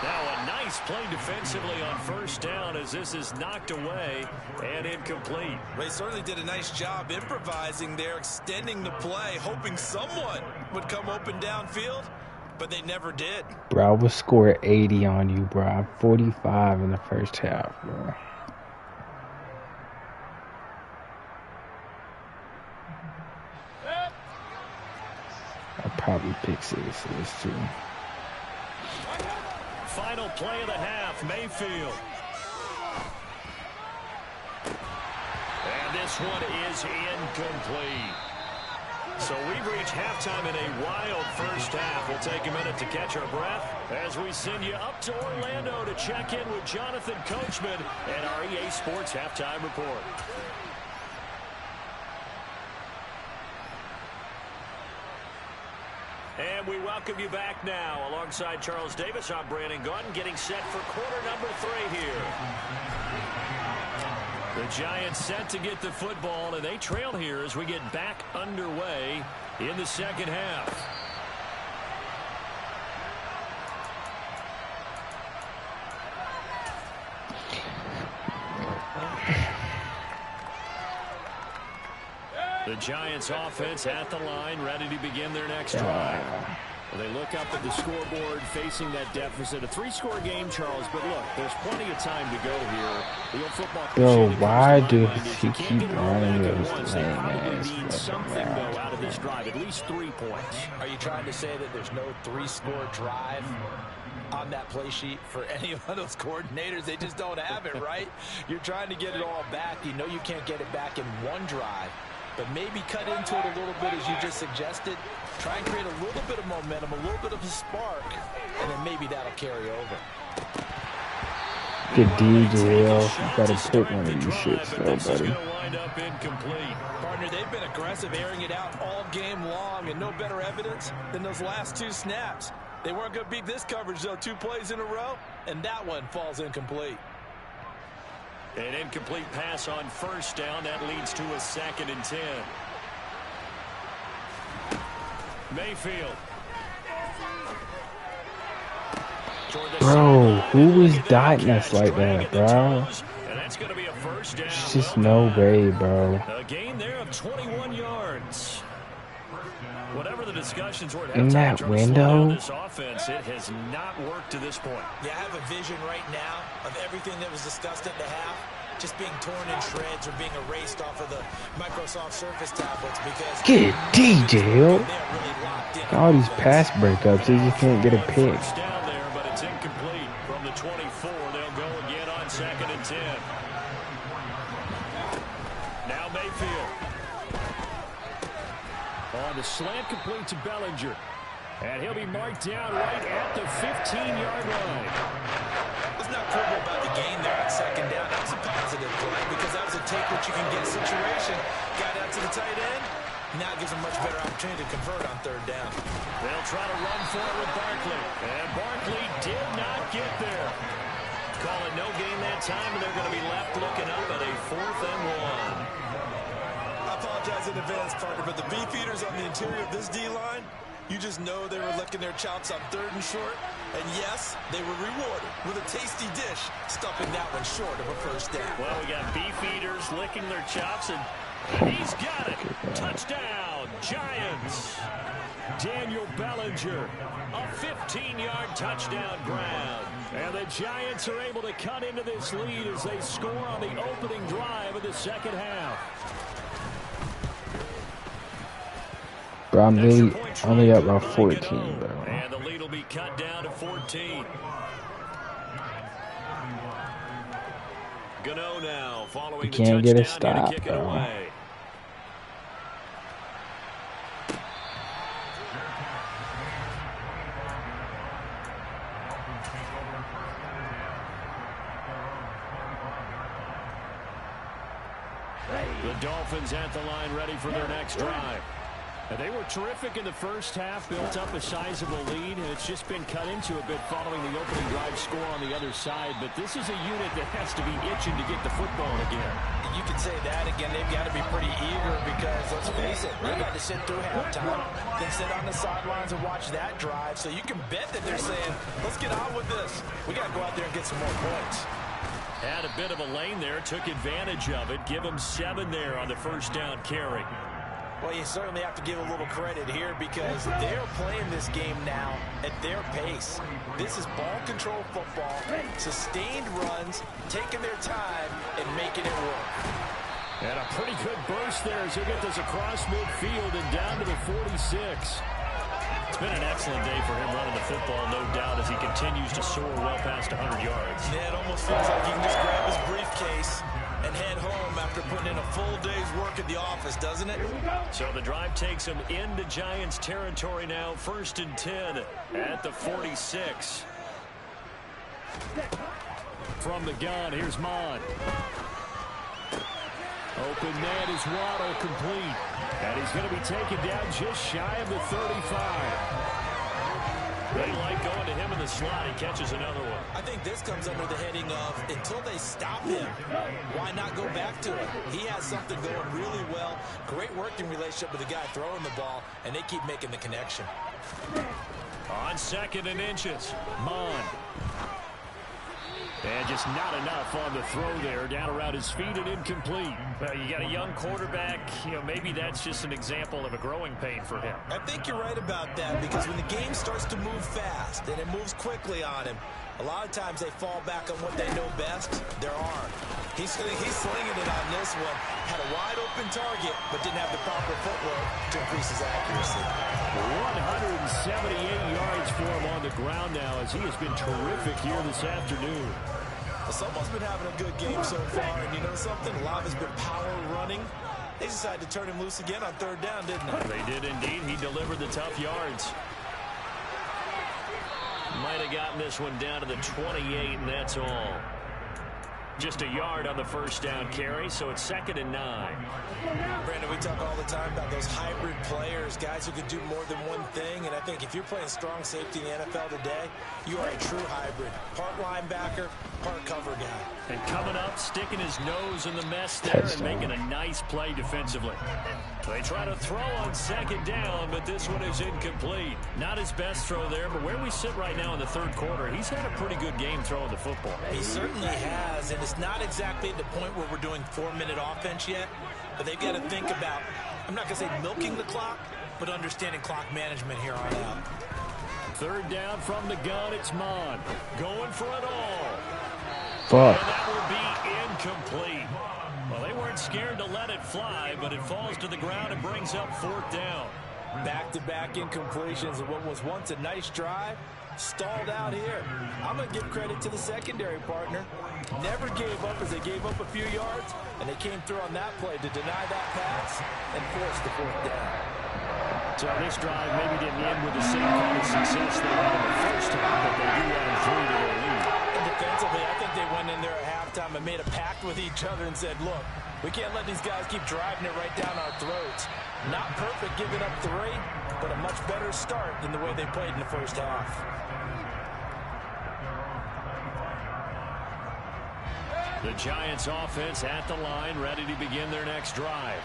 Speaker 2: Now a nice play defensively on first down as this is knocked away and incomplete.
Speaker 3: They certainly did a nice job improvising there, extending the play, hoping someone would come open downfield. But they never did.
Speaker 1: Bro, I would score 80 on you, bro. 45 in the first half, bro. I'll probably pick 6 too.
Speaker 2: Final play of the half, Mayfield. And this one is incomplete. So we've reached halftime in a wild first half. We'll take a minute to catch our breath as we send you up to Orlando to check in with Jonathan Coachman and our EA Sports Halftime Report. And we welcome you back now. Alongside Charles Davis, I'm Brandon Gaudin, getting set for quarter number 3 here. The Giants set to get the football, and they trail here as we get back underway in the second half. The Giants offense at the line, ready to begin their next drive. They look up at the scoreboard facing that deficit. A 3-score game, Charles, but look, there's plenty of time to go here. The old football
Speaker 1: Bro, why does he keep running those lame ass?
Speaker 2: Need something, though, out of this drive, at least 3 points.
Speaker 3: Are you trying to say that there's no 3-score drive on that play sheet for any of those coordinators. They just don't have it, right? You're trying to get it all back. You know you can't get it back in one drive, but maybe cut into it a little bit as you just suggested. Try and create a little bit of momentum, a little bit of a spark, and then maybe that'll carry over.
Speaker 1: Good DJ, yo. You gotta pick one of these shits, though, buddy.
Speaker 3: Partner, they've been aggressive, airing it out all game long, and no better evidence than those last 2 snaps. They weren't going to beat this coverage, though. 2 plays in a row, and that one falls incomplete.
Speaker 2: An incomplete pass on first down. That leads to a 2nd and 10. Mayfield.
Speaker 1: Bro, who is dotting us like that, bro? There's just no way, bro.
Speaker 2: A gain there of 21 yards. Whatever the discussions were
Speaker 1: in that window,
Speaker 2: this offense, it has not worked to this point.
Speaker 3: Yeah, I have a vision right now of everything that was discussed at the half just being torn in shreds or being erased off of the Microsoft Surface tablets because
Speaker 1: get DJ, yo. All these pass breakups, they just can't get a pick.
Speaker 2: Down there, but it's incomplete from the 24. They'll go again on 2nd and 10. Now Mayfield. On the slant, complete to Bellinger. And he'll be marked down right at the 15-yard line.
Speaker 3: What's not cool about the game there on 2nd down? That was a positive play because that was a take what you can get situation. Got out to the tight end. Now it gives them much better opportunity to convert on 3rd down.
Speaker 2: They'll try to run for it with Barkley. And Barkley did not get there. Call it no gain that time, and they're going to be left looking up at a 4th and 1.
Speaker 3: I apologize in advance, partner, but the beefeaters on the interior of this D-line, you just know they were licking their chops on 3rd and short. And yes, they were rewarded with a tasty dish, stuffing that one short of a 1st down.
Speaker 2: Well, we got beefeaters licking their chops, and he's got it. Touchdown, Giants. Daniel Bellinger, a 15-yard touchdown grab. And the Giants are able to cut into this lead as they score on the opening drive of the 2nd half.
Speaker 1: Bro, I'm really only up by 14, bro.
Speaker 2: And the lead will be cut down to 14. Gano now following
Speaker 1: you can't
Speaker 2: the
Speaker 1: get a
Speaker 2: touchdown
Speaker 1: stop, bro.
Speaker 2: away. The Dolphins at the line ready for their next drive. They were terrific in the first half, built up a sizable lead, and it's just been cut into a bit following the opening drive score on the other side. But this is a unit that has to be itching to get the football again.
Speaker 3: You could say that again. They've got to be pretty eager because, let's face it, they've got to sit through halftime, then sit on the sidelines and watch that drive. So you can bet that they're saying, let's get on with this. We got to go out there and get some more points.
Speaker 2: Had a bit of a lane there, took advantage of it. Give him 7 there on the 1st down carry.
Speaker 3: Well, you certainly have to give a little credit here because they're playing this game now at their pace. This is ball control football, sustained runs, taking their time, and making it work.
Speaker 2: And a pretty good burst there as he'll get this across midfield and down to the 46. It's been an excellent day for him running the football, no doubt, as he continues to soar well past 100 yards.
Speaker 3: Yeah, it almost feels like he can just grab his briefcase and head home after putting in a full day's work at the office, doesn't it?
Speaker 2: So the drive takes him into Giants territory now. 1st and 10 at the 46. From the gun, here's Mond. Open net is Waddle, complete. And he's going to be taken down just shy of the 35. They like going to him in the slot. He catches another one.
Speaker 3: I think this comes under the heading of until they stop him, why not go back to it? He has something going really well. Great working relationship with the guy throwing the ball, and they keep making the connection.
Speaker 2: On 2nd and inches, Mond. And just not enough on the throw there, down around his feet and incomplete. Well, you got a young quarterback, maybe that's just an example of a growing pain for him.
Speaker 3: I think you're right about that because when the game starts to move fast and it moves quickly on him, A lot of times they fall back on what they know best, their arm. He's slinging it on this one. Had a wide open target, but didn't have the proper footwork to increase his accuracy.
Speaker 2: 178 yards for him on the ground now, as he has been terrific here this afternoon.
Speaker 3: Someone's been having a good game so far, and you know something? A lot of it's been power running. They decided to turn him loose again on 3rd down, didn't they?
Speaker 2: They did indeed. He delivered the tough yards. Might have gotten this one down to the 28, and that's all. Just a yard on the first down carry, so it's 2nd and 9.
Speaker 3: Brandon, we talk all the time about those hybrid players, guys who can do more than one thing, and I think if you're playing strong safety in the NFL today, you are a true hybrid. Part linebacker, part cover guy.
Speaker 2: And coming up, sticking his nose in the mess there and making a nice play defensively. They try to throw on 2nd down, but this one is incomplete. Not his best throw there, but where we sit right now in the 3rd quarter, he's had a pretty good game throwing the football.
Speaker 3: He certainly has, and it's not exactly at the point where we're doing 4-minute offense yet, but they've got to think about, I'm not going to say milking the clock, but understanding clock management here on out.
Speaker 2: 3rd down from the gun, it's Mon. Going for it all.
Speaker 1: Fuck.
Speaker 2: And that will be incomplete. Well, they weren't scared to let it fly, but it falls to the ground and brings up 4th down.
Speaker 3: Back-to-back incompletions of what was once a nice drive, stalled out here. I'm going to give credit to the secondary partner. Never gave up as they gave up a few yards, and they came through on that play to deny that pass and force the 4th down.
Speaker 2: So this drive maybe didn't end with the same kind of success they had in the first half, but they do add 3 to their lead.
Speaker 3: And defensively, I think they went in there at halftime and made a pact with each other and said, look, we can't let these guys keep driving it right down our throats. Not perfect giving up 3, but a much better start than the way they played in the first half.
Speaker 2: The Giants offense at the line, ready to begin their next drive.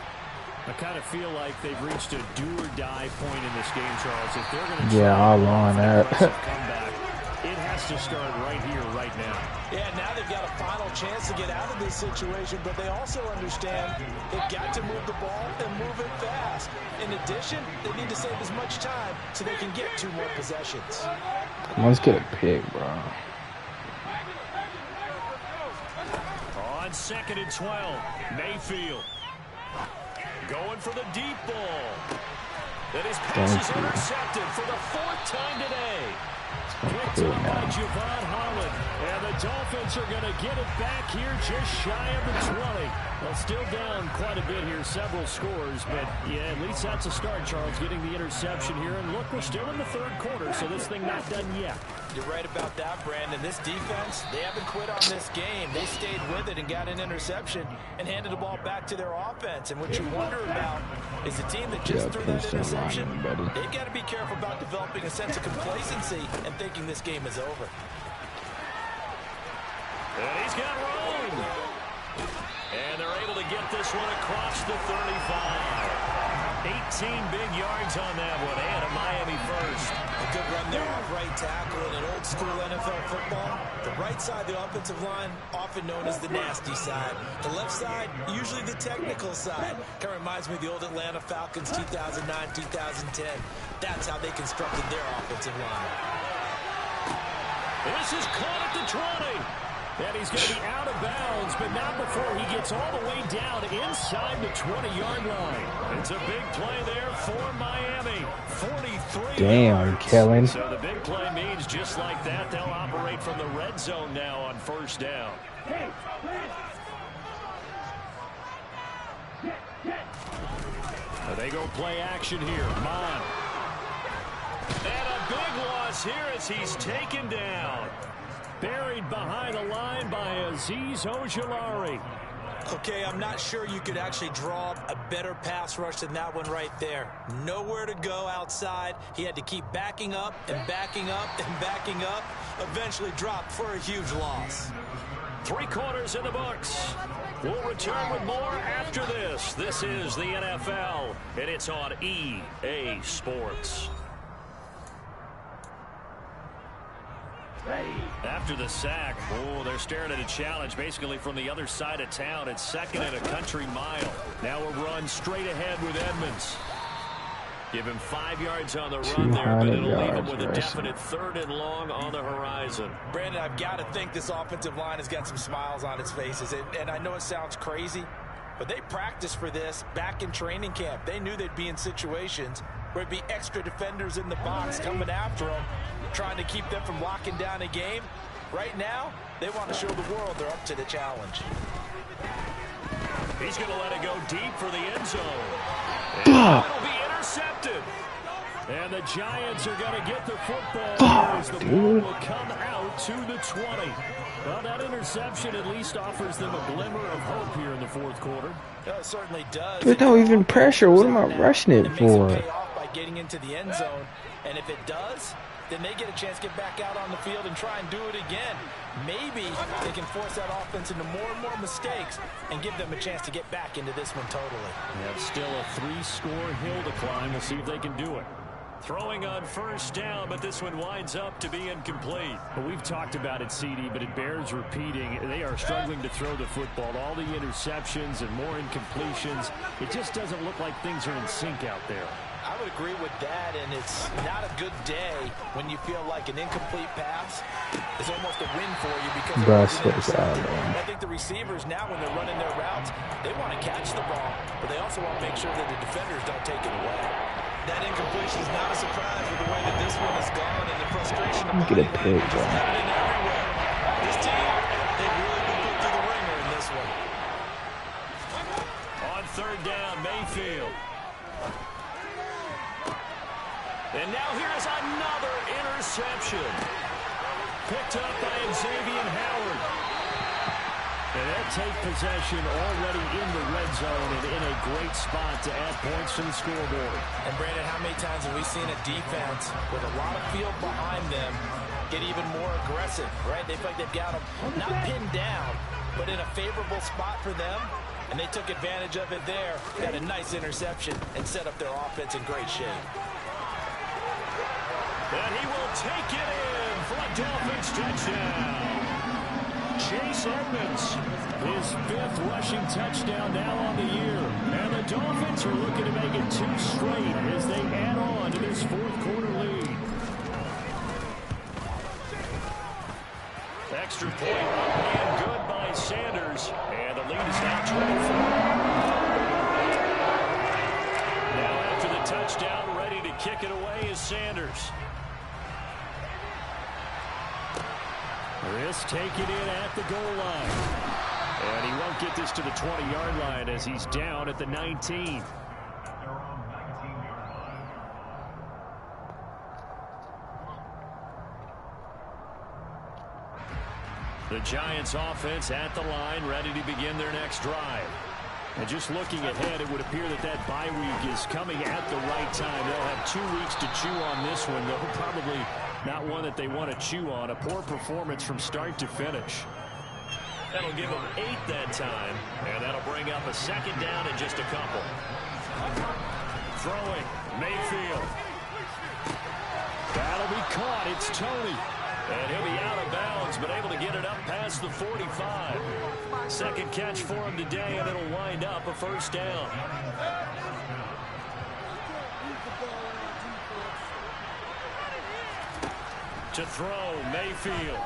Speaker 2: I kind of feel like they've reached a do-or-die point in this game, Charles. If they're going to
Speaker 1: all on that.
Speaker 2: comeback, it has to start right here, right now.
Speaker 3: Yeah, now they've got a final chance to get out of this situation, but they also understand they've got to move the ball and move it fast. In addition, they need to save as much time so they can get 2 more possessions.
Speaker 1: Let's get a pick, bro.
Speaker 2: On 2nd and 12, Mayfield. Going for the deep ball. And his pass is intercepted for the 4th time today. Picked up by Javon Holland. And the Dolphins are going to get it back here just shy of the 20. Well, still down quite a bit here, several scores. But, yeah, at least that's a start, Charles, getting the interception here. And, look, we're still in the 3rd quarter, so this thing not done yet.
Speaker 3: You're right about that, Brandon. This defense, they haven't quit on this game. They stayed with it and got an interception and handed the ball back to their offense. And what you wonder about is the team that just threw that interception, they've got to be careful about developing a sense of complacency and thinking this game is over.
Speaker 2: And he's got room. And they're able to get this one across the 35. 18 big yards on that one, and a Miami first.
Speaker 3: A good run there off right tackle in an old school NFL football. The right side of the offensive line, often known as the nasty side. The left side, usually the technical side. Kind of reminds me of the old Atlanta Falcons 2009-2010. That's how they constructed their offensive line.
Speaker 2: This is caught at the 20. And he's going to be out of bounds, but not before he gets all the way down inside the 20-yard line. It's a big play there for Miami. 43
Speaker 1: Damn,
Speaker 2: yards.
Speaker 1: Kellen.
Speaker 2: So the big play means just like that, they'll operate from the red zone now on 1st down. They go play action here. Mon. And a big loss here as he's taken down. Buried behind the line by Azeez Ojulari.
Speaker 3: Okay, I'm not sure you could actually draw up a better pass rush than that one right there. Nowhere to go outside. He had to keep backing up and backing up and backing up. Eventually dropped for a huge loss.
Speaker 2: 3 quarters in the books. We'll return with more after this. This is the NFL, and it's on EA Sports. After the sack, they're staring at a challenge basically from the other side of town. It's 2nd and a country mile. Now a run straight ahead with Edmonds. Give him 5 yards on the run there, but it'll leave him with a definite 3rd and long on the horizon.
Speaker 3: Brandon, I've got to think this offensive line has got some smiles on its faces. And I know it sounds crazy, but they practiced for this back in training camp. They knew they'd be in situations where it'd be extra defenders in the box coming after them, trying to keep them from locking down a game. Right now, they want to show the world they're up to the challenge.
Speaker 2: He's going to let it go deep for the end zone. And it'll be intercepted. And the Giants are going to get the football as the ball will come out to the 20. Well, that interception at least offers them a glimmer of hope here in the 4th quarter.
Speaker 3: It certainly does.
Speaker 1: There's no even pressure. What am I rushing it for?
Speaker 3: It makes it pay off by getting into the end zone. And if it does, then they get a chance to get back out on the field and try and do it again. Maybe they can force that offense into more and more mistakes and give them a chance to get back into this one totally.
Speaker 2: They have still a 3-score hill to climb. We'll see if they can do it. Throwing on 1st down, but this one winds up to be incomplete. Well, we've talked about it, CD, but it bears repeating. They are struggling to throw the football. All the interceptions and more incompletions. It just doesn't look like things are in sync out there.
Speaker 3: I would agree with that, and it's not a good day when you feel like an incomplete pass is almost a win for you because I think the receivers now, when they're running their routes, they want to catch the ball, but they also want to make sure that the defenders don't take it away. That incompletion is not a surprise with the way that this one has gone and the frustration of
Speaker 1: get a pick, bro.
Speaker 3: This team, they've really been put through the ringer in this one.
Speaker 2: On 3rd down, Mayfield. And now here's another interception. Picked up by Xavier Howard. And they'll take possession already in the red zone and in a great spot to add points to the scoreboard.
Speaker 3: And Brandon, how many times have we seen a defense with a lot of field behind them get even more aggressive, right? They feel like they've got them not pinned down, but in a favorable spot for them. And they took advantage of it there. Got a nice interception and set up their offense in great shape.
Speaker 2: And he will take it in for a Dolphins touchdown. Chase Edmonds, his 5th rushing touchdown now on the year. And the Dolphins are looking to make it 2 straight as they add on to this 4th quarter lead. Extra point and good by Sanders. And the lead is now 24. Now after the touchdown, ready to kick it away is Sanders. Risk taken in at the goal line. And he won't get this to the 20-yard line as he's down at the 19. The Giants offense at the line, ready to begin their next drive. And just looking ahead, it would appear that that bye week is coming at the right time. They'll have 2 weeks to chew on this one, though probably not one that they want to chew on. A poor performance from start to finish. That'll give them 8 that time, and that'll bring up a 2nd down in just a couple. Throwing, Mayfield. That'll be caught. It's Tony. And he'll be out of bounds, but able to get it up past the 45. 2nd catch for him today, and it'll wind up a 1st down. To throw, Mayfield.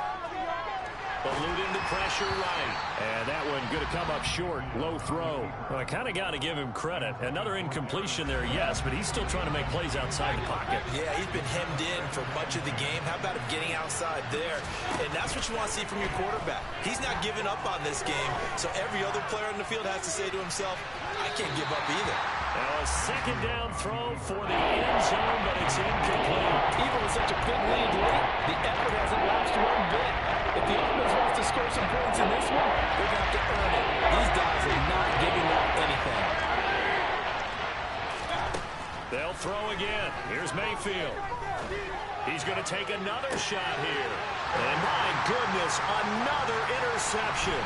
Speaker 2: Eluding the pressure right. And that one going to come up short. Low throw. Well, I kind of got to give him credit. Another incompletion there, yes, but he's still trying to make plays outside the pocket.
Speaker 3: Yeah, he's been hemmed in for much of the game. How about him getting outside there? And that's what you want to see from your quarterback. He's not giving up on this game, so every other player in the field has to say to himself, I can't give up either.
Speaker 2: Now a 2nd down throw for the end zone, but it's incomplete.
Speaker 3: Even with such a big lead late, the effort hasn't lapsed one bit. If the offense wants to score some points in this one, they're going to have to earn it. These guys are not giving up anything.
Speaker 2: They'll throw again. Here's Mayfield. He's going to take another shot here. And my goodness, another interception.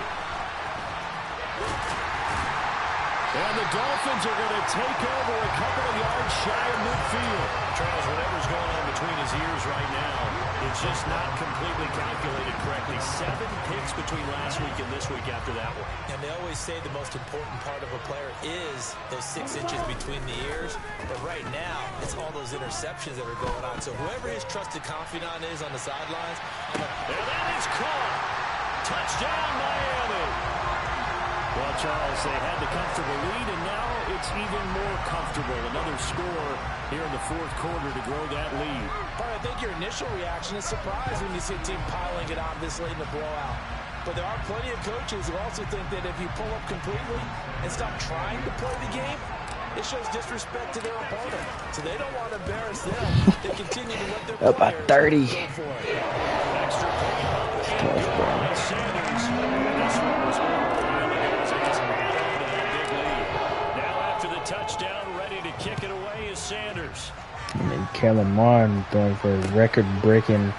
Speaker 2: And the Dolphins are going to take over a couple of yards shy of midfield. Charles, whatever's going on between his ears right now, it's just not completely calculated correctly. 7 picks between last week and this week after that one.
Speaker 3: And they always say the most important part of a player is those 6 inches between the ears. But right now, it's all those interceptions that are going on. So whoever his trusted confidant is on the sidelines.
Speaker 2: And that is caught. Touchdown, Miami. Well, Charles, they had the comfortable lead, and now it's even more comfortable. Another score here in the fourth quarter to grow that lead.
Speaker 3: But I think your initial reaction is surprise when you see a team piling it on this late in the blowout. But there are plenty of coaches who also think that if you pull up completely and stop trying to play the game, it shows disrespect to their opponent. So they don't want to embarrass them. They continue to let their
Speaker 1: up by 30.
Speaker 3: go for it.
Speaker 2: Extra point. Sanders. This one was touchdown, ready to kick it away is Sanders.
Speaker 1: And then Kellen Mond throwing for a record-breaking.
Speaker 2: And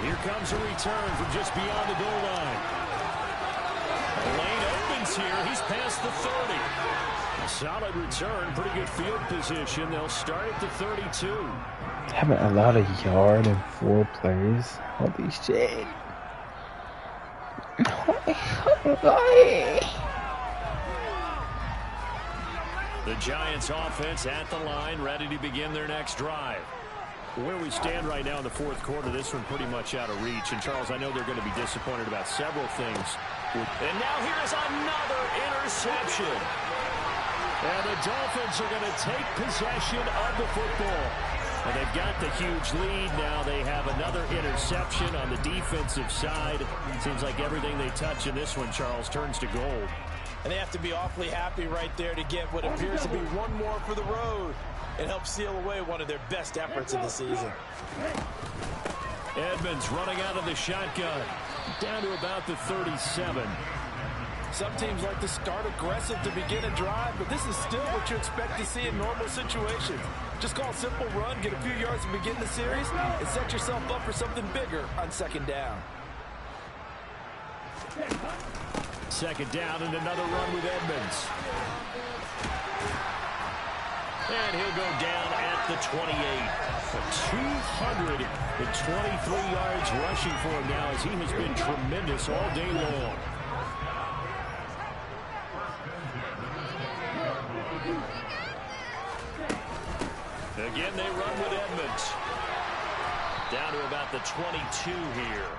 Speaker 2: here comes a return from just beyond the goal line. Lane opens here. He's past the 30. A solid return, pretty good field position. They'll start at the 32.
Speaker 1: Having a lot of yard in 4 plays. Holy shit.
Speaker 2: The Giants offense at the line, ready to begin their next drive. Where we stand right now in the fourth quarter, this one pretty much out of reach. And, Charles, I know they're going to be disappointed about several things. And now here's another interception. And the Dolphins are going to take possession of the football. And they've got the huge lead. Now they have another interception on the defensive side. Seems like everything they touch in this one, Charles, turns to gold.
Speaker 3: And they have to be awfully happy right there to get what appears to be one more for the road and help seal away one of their best efforts of the season.
Speaker 2: Edmonds running out of the shotgun. Down to about the 37.
Speaker 3: Some teams like to start aggressive to begin a drive, but this is still what you expect to see in normal situations. Just call a simple run, get a few yards to begin the series, and set yourself up for something bigger on second down.
Speaker 2: Second down and another run with Edmonds. And he'll go down at the 28. 223 yards rushing for him now as he has been tremendous all day long. Again, they run with Edmonds. Down to about the 22 here.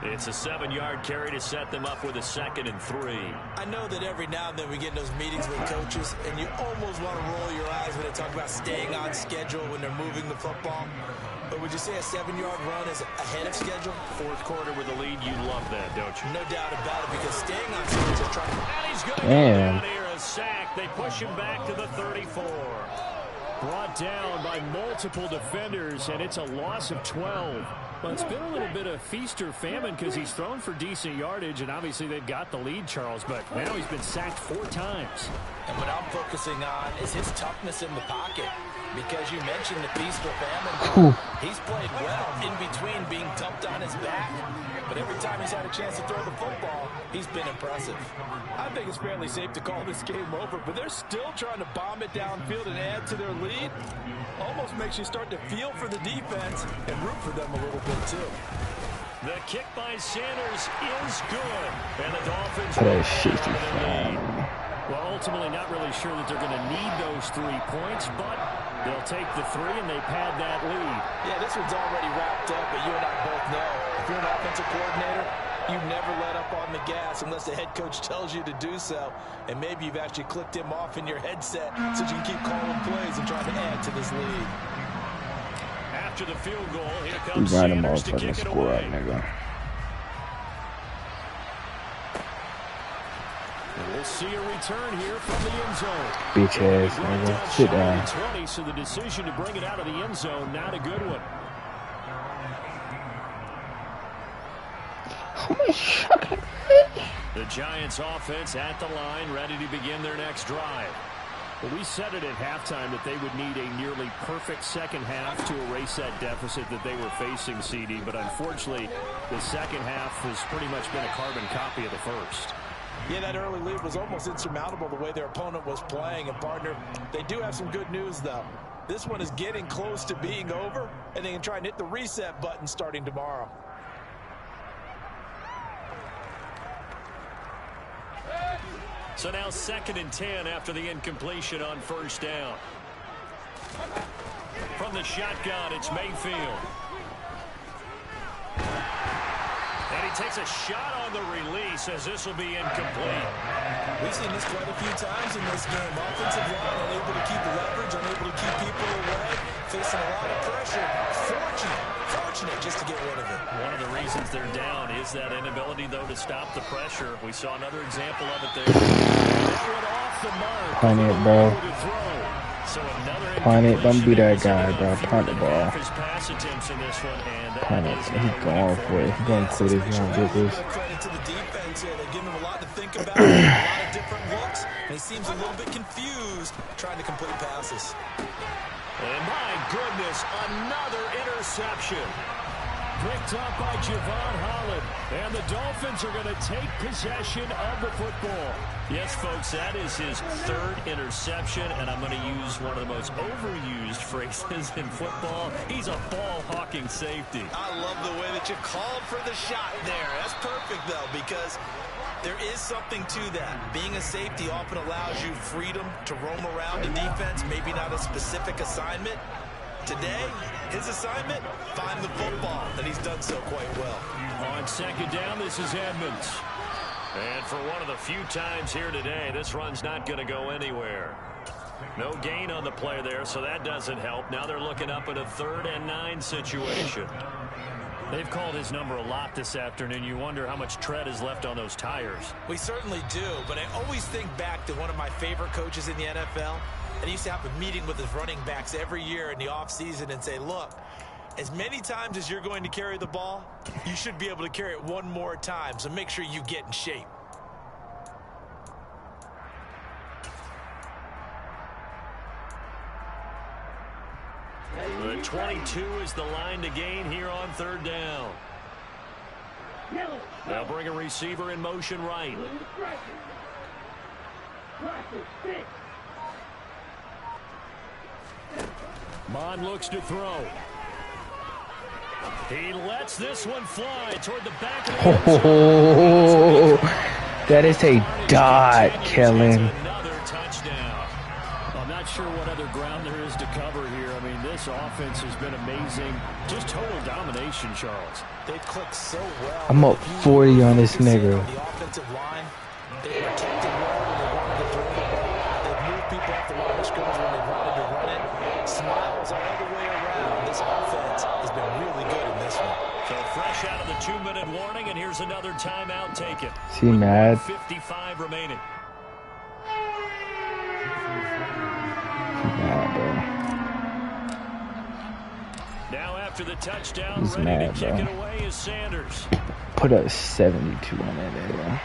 Speaker 2: It's a 7-yard carry to set them up with a 2nd and 3.
Speaker 3: I know that every now and then we get in those meetings with coaches, and you almost want to roll your eyes when they talk about staying on schedule when they're moving the football. But would you say a 7-yard run is ahead of schedule?
Speaker 2: Fourth quarter with the lead, you love that, don't you?
Speaker 3: No doubt about it, because staying on schedule is trying to...
Speaker 2: And he's going to go down here, a sack. They push him back to the 34. Brought down by multiple defenders, and it's a loss of 12. Well, it's been a little bit of feast or famine because he's thrown for decent yardage, and obviously they've got the lead, Charles, but now he's been sacked 4 times.
Speaker 3: And what I'm focusing on is his toughness in the pocket, because you mentioned the feast or famine. He's played well in between being dumped on his back, but every time he's had a chance to throw the football, he's been impressive. I think it's fairly safe to call this game over, but they're still trying to bomb it downfield and add to their lead. Almost makes you start to feel for the defense and root for them a little bit, too.
Speaker 2: The kick by Sanders is good. And the Dolphins well, ultimately not really sure that they're going to need those 3 points, but they'll take the 3 and they pad that lead.
Speaker 3: Yeah, this one's already wrapped up, but you and I both know if you're an offensive coordinator, you never let up on the gas unless the head coach tells you to do so. And maybe you've actually clicked him off in your headset so you can keep calling plays and trying to add to this lead.
Speaker 2: After the field goal, here comes Sanders to kick it away. And we'll see a return here from the end zone.
Speaker 1: Bitch ass, nigga. Sit down.
Speaker 2: 20, so the decision to bring it out of the end zone, not a good one. The Giants offense at the line, ready to begin their next drive. Well, we said it at halftime that they would need a nearly perfect second half to erase that deficit that they were facing, CD. But unfortunately, the second half has pretty much been a carbon copy of the first.
Speaker 3: Yeah, that early lead was almost insurmountable the way their opponent was playing. And, partner, they do have some good news, though. This one is getting close to being over, and they can try and hit the reset button starting tomorrow.
Speaker 2: So now 2nd and 10 after the incompletion on first down. From the shotgun, it's Mayfield. And he takes a shot on the release as this will be incomplete.
Speaker 3: We've seen this quite a few times in this game. Offensive line unable to keep leverage, unable to keep people away, facing a lot of pressure. Fortunate just to get rid of it.
Speaker 2: One of the reasons they're down is that inability, though, to stop the pressure. We saw another example of it there. That went off the mark.
Speaker 1: Punt it, bro.
Speaker 2: So another
Speaker 1: Punt it. Don't be that guy, bro. Punt the ball.
Speaker 2: Pass attempts in this one, and
Speaker 1: Punt it. He's going for it. He's going to quit if you don't get this.
Speaker 3: Credit to the defense here. They're giving him a lot to think about, a lot of different looks, and he seems a little bit confused trying to complete passes.
Speaker 2: And my goodness, another interception. Picked up by Javon Holland. And the Dolphins are going to take possession of the football. Yes, folks, that is his 3rd interception, and I'm going to use one of the most overused phrases in football. He's a ball-hawking safety.
Speaker 3: I love the way that you called for the shot there. That's perfect, though, because there is something to that. Being a safety often allows you freedom to roam around the defense, maybe not a specific assignment. Today, his assignment, find the football, and he's done so quite well.
Speaker 2: On 2nd down, this is Edmonds. And for one of the few times here today, this run's not going to go anywhere. No gain on the play there, so that doesn't help. Now they're looking up at a 3rd and 9 situation. They've called his number a lot this afternoon. You wonder how much tread is left on those tires.
Speaker 3: We certainly do, but I always think back to one of my favorite coaches in the NFL. And he used to have a meeting with his running backs every year in the offseason and say, look, as many times as you're going to carry the ball, you should be able to carry it one more time, so make sure you get in shape.
Speaker 2: The 22 is the line to gain here on 3rd down. They'll bring a receiver in motion right. Mond looks to throw. He lets this one fly toward the back of the end zone.
Speaker 1: That is a dot, Kellen.
Speaker 2: Another touchdown. I'm not sure what other ground there is to cover here. I mean, this offense has been amazing. Just total domination, Charles.
Speaker 3: They've clicked so well.
Speaker 1: I'm up 40 on this nigga.
Speaker 3: The offensive line, they protected well when they wanted to throw the ball. They've moved people off the line of scrimmage when they wanted to run it. Smiles all the way around. This offense has been really good in this one.
Speaker 2: So fresh out of the 2-minute warning, and here's another timeout taken.
Speaker 1: Is he mad?
Speaker 2: 55 remaining.
Speaker 1: Mad, bro.
Speaker 2: Now after the touchdown,
Speaker 1: He's
Speaker 2: ready
Speaker 1: mad,
Speaker 2: to kick
Speaker 1: bro.
Speaker 2: it away is Sanders.
Speaker 1: Put a 72 on that area.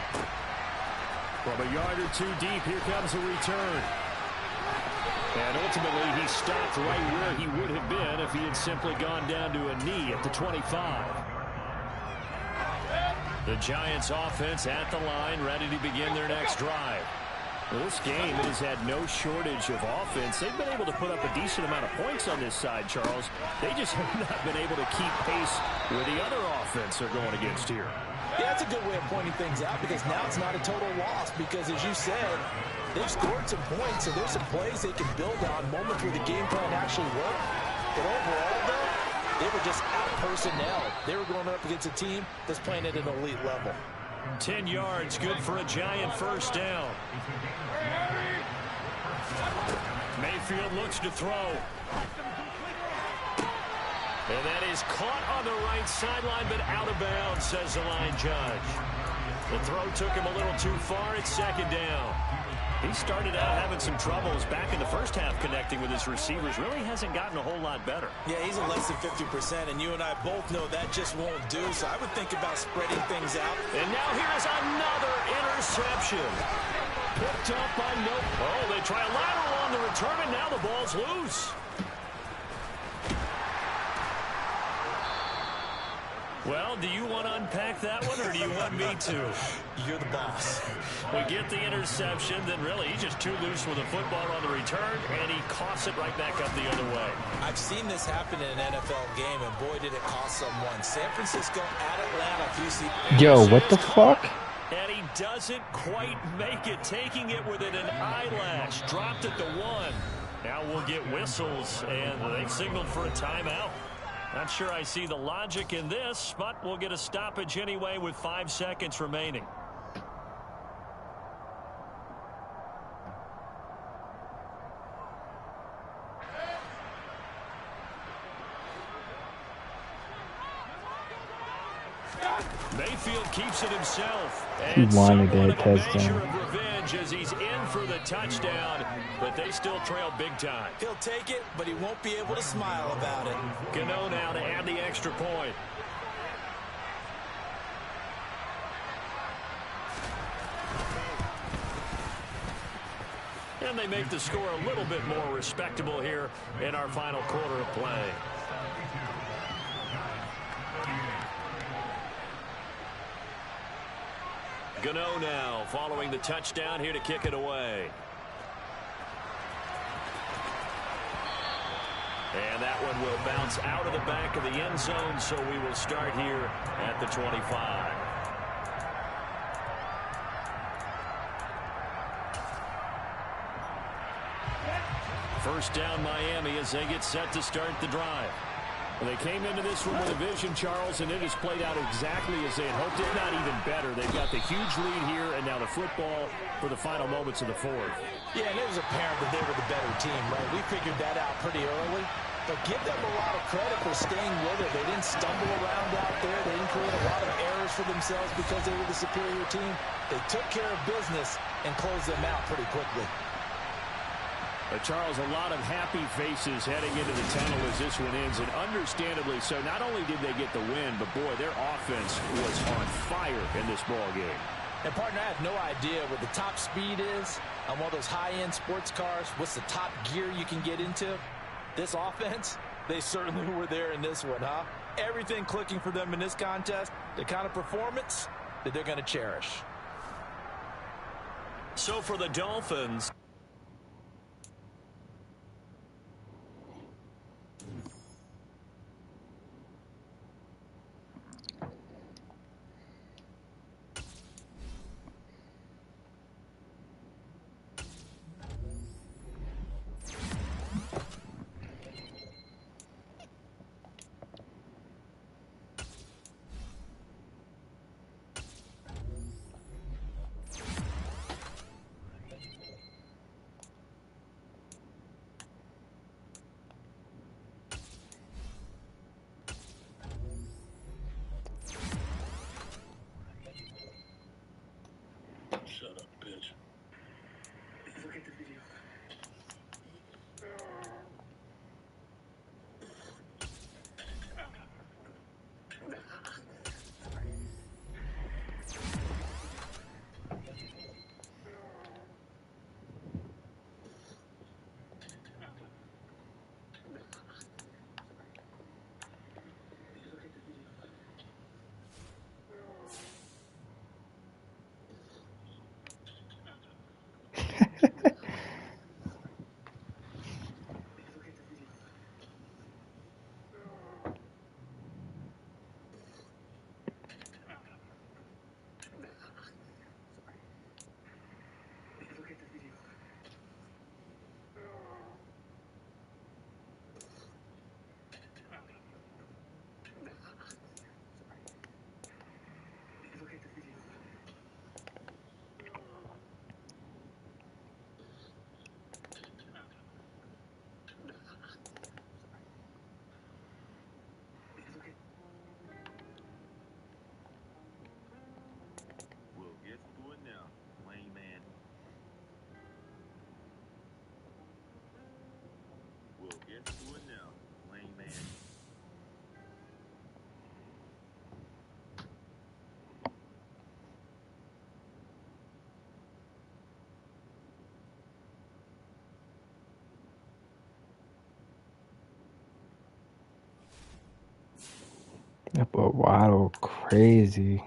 Speaker 2: From a yard or 2 deep, here comes a return. And ultimately, he stopped right where he would have been if he had simply gone down to a knee at the 25. The Giants offense at the line, ready to begin their next drive. Well, this game has had no shortage of offense. They've been able to put up a decent amount of points on this side, Charles. They just have not been able to keep pace with the other offense they're going against here.
Speaker 3: Yeah, that's a good way of pointing things out because now it's not a total loss because, as you said, they've scored some points, so there's some plays they can build on, moments where the game plan actually worked. But overall, though, they were just out personnel. They were going up against a team that's playing at an elite level.
Speaker 2: 10 yards, good for a Giant first down. Mayfield looks to throw. And that is caught on the right sideline, but out of bounds, says the line judge. The throw took him a little too far. It's 2nd down. He started out having some troubles back in the first half connecting with his receivers. Really hasn't gotten a whole lot better.
Speaker 3: Yeah, he's at less than 50%, and you and I both know that just won't do. So I would think about spreading things out.
Speaker 2: And now here's another interception. Picked up by Oh, they try a lateral on the return, and now the ball's loose. Well, do you want to unpack that one, or do you want me to?
Speaker 3: You're the boss.
Speaker 2: We get the interception, then really he's just too loose with the football on the return, and he coughs it right back up the other way.
Speaker 3: I've seen this happen in an NFL game, and boy, did it cost someone. San Francisco at Atlanta.
Speaker 1: Yo, what the fuck?
Speaker 2: And he doesn't quite make it, taking it within an eyelash. Dropped at the 1. Now we'll get whistles, and they signaled for a timeout. Not sure I see the logic in this, but we'll get a stoppage anyway with 5 seconds remaining. Mayfield keeps it himself.
Speaker 1: He
Speaker 2: And
Speaker 1: wanted
Speaker 2: somewhat
Speaker 1: that
Speaker 2: of a measure
Speaker 1: touchdown.
Speaker 2: of revenge as he's in for the touchdown, but they still trail big time.
Speaker 3: He'll take it, but he won't be able to smile about it.
Speaker 2: Gano now to add the extra point. And they make the score a little bit more respectable here in our final quarter of play. Gano now following the touchdown here to kick it away. And that one will bounce out of the back of the end zone, so we will start here at the 25. First down Miami as they get set to start the drive. They came into this one with a vision, Charles, and it has played out exactly as they had hoped, if not even better. They've got the huge lead here, and now the football for the final moments of the fourth.
Speaker 3: Yeah, and it was apparent that they were the better team, right? We figured that out pretty early. But give them a lot of credit for staying with it. They didn't stumble around out there. They didn't create a lot of errors for themselves because they were the superior team. They took care of business and closed them out pretty quickly.
Speaker 2: Charles, a lot of happy faces heading into the tunnel as this one ends, and understandably so. Not only did they get the win, but boy, their offense was on fire in this ball game.
Speaker 3: And partner, I have no idea what the top speed is on one of those high-end sports cars. What's the top gear you can get into? This offense, they certainly were there in this one, huh? Everything clicking for them in this contest, the kind of performance that they're going to cherish.
Speaker 2: So for the Dolphins,
Speaker 1: But Waddle crazy.